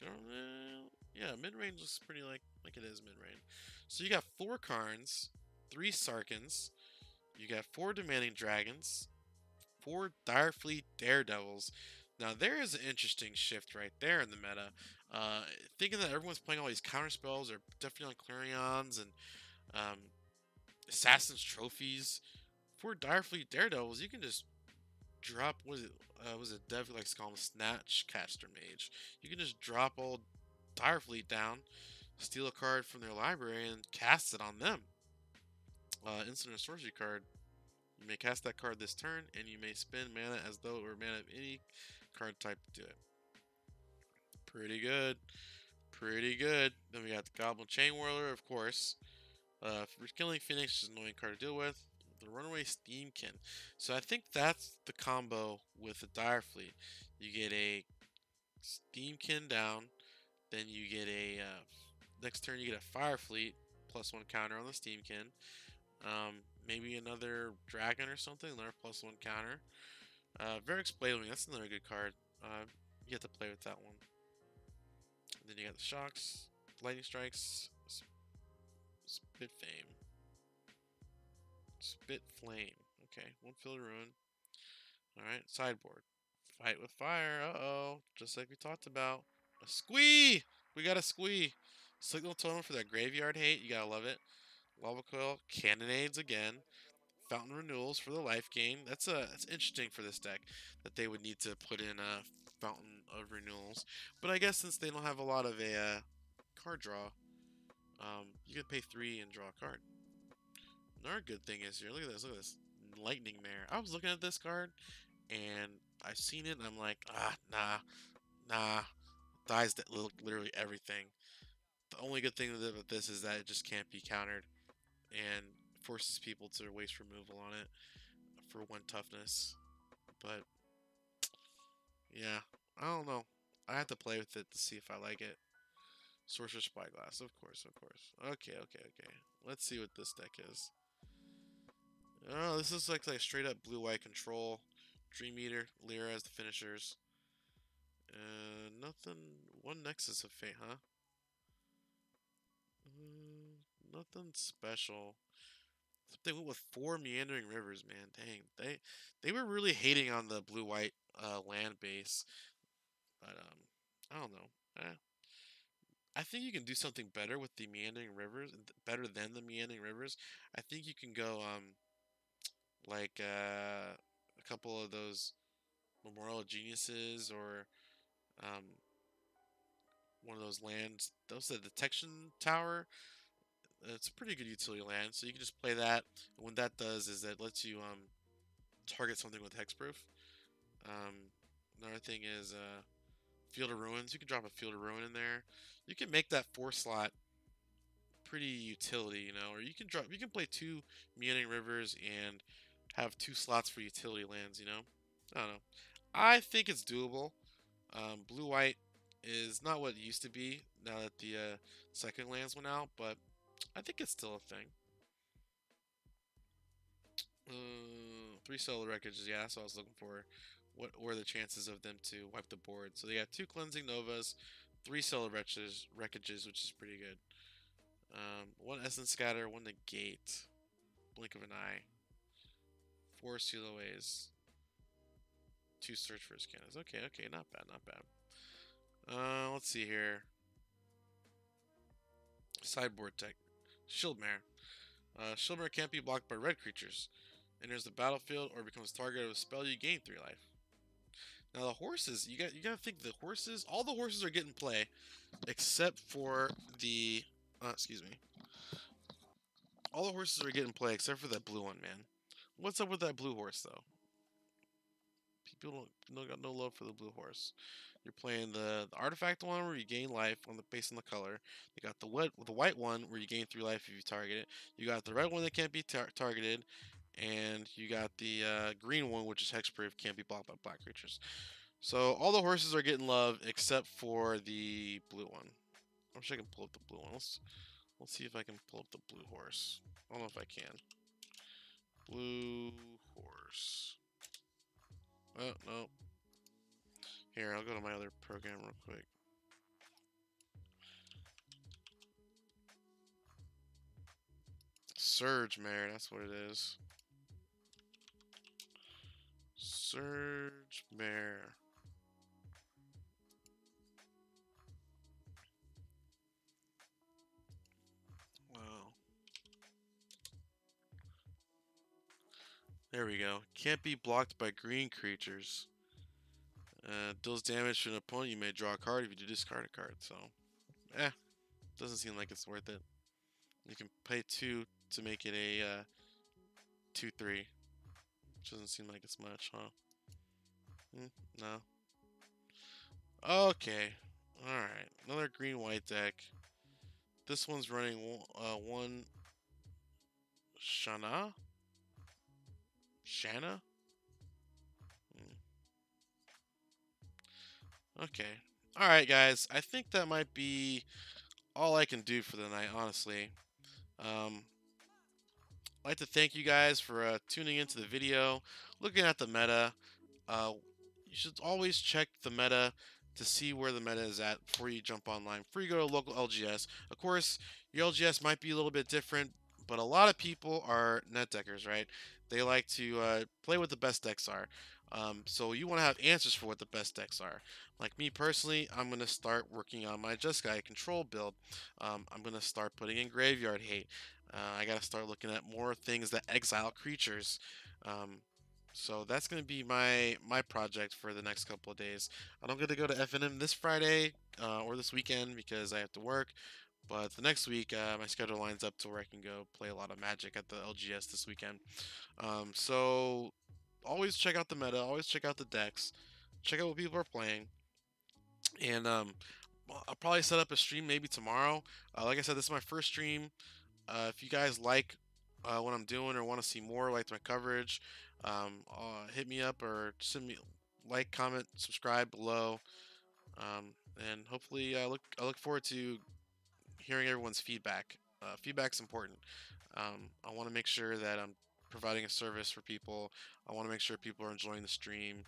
Yeah, mid-range looks pretty like it is mid-range. So you got 4 Karns, 3 Sarkins, you got 4 Demanding Dragons, 4 Direfleet Daredevils. Now there is an interesting shift right there in the meta. Thinking that everyone's playing all these counter spells or definitely on Clarions and um, Assassin's Trophies. 4 Direfleet Daredevils, you can just drop, was it Dev likes to call him Snatchcaster Mage. You can just drop all Direfleet down, steal a card from their library, and cast it on them. Instant or sorcery card. You may cast that card this turn, and you may spend mana as though it were mana of any card type to do it. Pretty good. Pretty good. Then we got the Goblin Chain Whirler, of course. For Killing Phoenix is an annoying card to deal with. The Runaway Steamkin. So I think that's the combo with the Direfleet. You get a Steamkin down, then you get a next turn you get a Firefleet +1 counter on the Steamkin. Maybe another Dragon or something, another +1 counter. Varix Bladewing, that's another good card. You get to play with that one. And then you got the Shocks, Lightning Strikes, Spit Fame. Spit Flame. Okay, 1 Field Ruin. Alright, sideboard. Fight with Fire. Uh-oh. Just like we talked about. A Squee! We got a Squee. Signal Totem for that graveyard hate. You gotta love it. Lava Coil. Cannonades again. Fountain Renewals for the life gain. That's interesting for this deck that they would need to put in a Fountain of Renewals. But I guess since they don't have a lot of a card draw, you could pay 3 and draw a card. Another good thing is here. Look at this. Look at this. Lightning Mare. I was looking at this card and I seen it and I'm like, nah. Dies that literally everything. The only good thing about this is that it just can't be countered and forces people to waste removal on it for 1 toughness. But yeah, I don't know. I have to play with it to see if I like it. Sorcerer Spyglass, of course. Okay. Let's see what this deck is. Oh, this is like straight up blue-white control. Dream Eater, Lyra as the finishers. Nothing. 1 Nexus of Fate, huh? Nothing special. They went with 4 Meandering Rivers, man. Dang, they were really hating on the blue-white land base, but I don't know. I think you can do something better with the Meandering Rivers, better than the Meandering Rivers. I think you can go like a couple of those Memorial Geniuses or um one of those lands. Those the Detection Tower. It's a pretty good utility land, so you can just play that. And what that does is that lets you target something with hexproof. Um, Another thing is Field of Ruins. You can drop a Field of Ruin in there. You can make that 4 slot pretty utility, you know, or you can drop. You can play 2 Meandering Rivers and have 2 slots for utility lands. You know, I don't know. I think it's doable. Blue white is not what it used to be now that the second lands went out, but I think it's still a thing. 3 solar wreckages, yeah, that's what I was looking for. What were the chances of them to wipe the board? So they got 2 cleansing novas, 3 solar wreckages, which is pretty good. 1 essence scatter, 1 negate, blink of an eye, 4 seal aways, 2 search for his cannons. Okay, not bad. Let's see here. Sideboard tech, Shieldmare. Shieldmare can't be blocked by red creatures. Enters the battlefield or becomes target of a spell, you gain 3 life. Now the horses, you gotta think the horses. All the horses are getting play, except for the. Excuse me. All the horses are getting play except for that blue one, man. What's up with that blue horse though? People don't got no love for the blue horse. You're playing the artifact one where you gain life based on the color. You got the white one where you gain 3 life if you target it. You got the red one that can't be targeted, and you got the green one which is hexproof, can't be blocked by black creatures. So all the horses are getting love except for the blue one. I wish I can pull up the blue one. Let's see if I can pull up the blue horse. I don't know if I can. Blue horse. Oh no. Here, I'll go to my other program real quick. Surge Mare, that's what it is. Surge Mare. Wow. There we go. Can't be blocked by green creatures. Deals damage to an opponent. You may draw a card if you do discard a card. So, doesn't seem like it's worth it. You can pay 2 to make it a 2/3. Which doesn't seem like it's much, huh? No. Okay. Alright. Another green-white deck. This one's running 1 Shanna? Shanna? Okay. Alright, guys. I think that might be all I can do for the night, honestly. I'd like to thank you guys for tuning into the video, looking at the meta. You should always check the meta to see where the meta is at before you jump online. Before you go to local LGS. Of course, your LGS might be a little bit different, but a lot of people are net deckers, right? They like to play what the best decks are. So you want to have answers for what the best decks are. Like me personally, I'm going to start working on my Jeskai control build. I'm going to start putting in Graveyard Hate. I got to start looking at more things that exile creatures. Um, so that's going to be my project for the next couple of days. I don't get to go to FNM this Friday or this weekend because I have to work. But the next week, my schedule lines up to where I can go play a lot of Magic at the LGS this weekend. So always check out the meta, always check out the decks, check out what people are playing, and I'll probably set up a stream maybe tomorrow. Like I said, this is my first stream. If you guys like what I'm doing or want to see more, like my coverage, hit me up or send me like, comment, subscribe below, and hopefully I look forward to hearing everyone's feedback. Feedback's important. I want to make sure that I'm providing a service for people. I want to make sure people are enjoying the stream.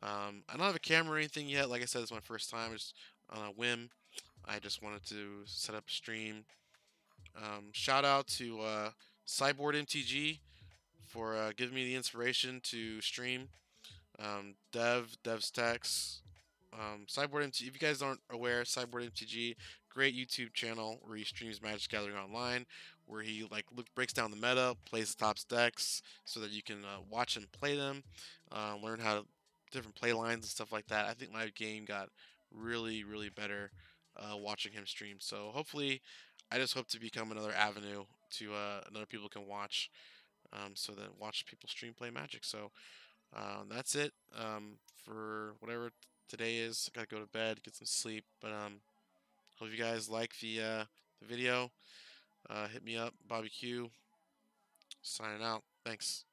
I don't have a camera or anything yet. Like I said, it's my first time. Just on a whim. I just wanted to set up a stream. Shout out to Cyborg MTG for giving me the inspiration to stream. Dev's Text. Cyborg MTG. If you guys aren't aware, Cyborg MTG, great YouTube channel where he streams Magic Gathering Online, where he breaks down the meta, plays the top decks, so that you can watch and play them, learn how to different play lines and stuff like that. I think my game got really better watching him stream. So hopefully, I just hope to become another avenue to another people can watch, so that watch people stream play Magic. So that's it for whatever today is. I gotta go to bed, get some sleep. But hope you guys like the video. Hit me up, Bobby Q. Signing out. Thanks.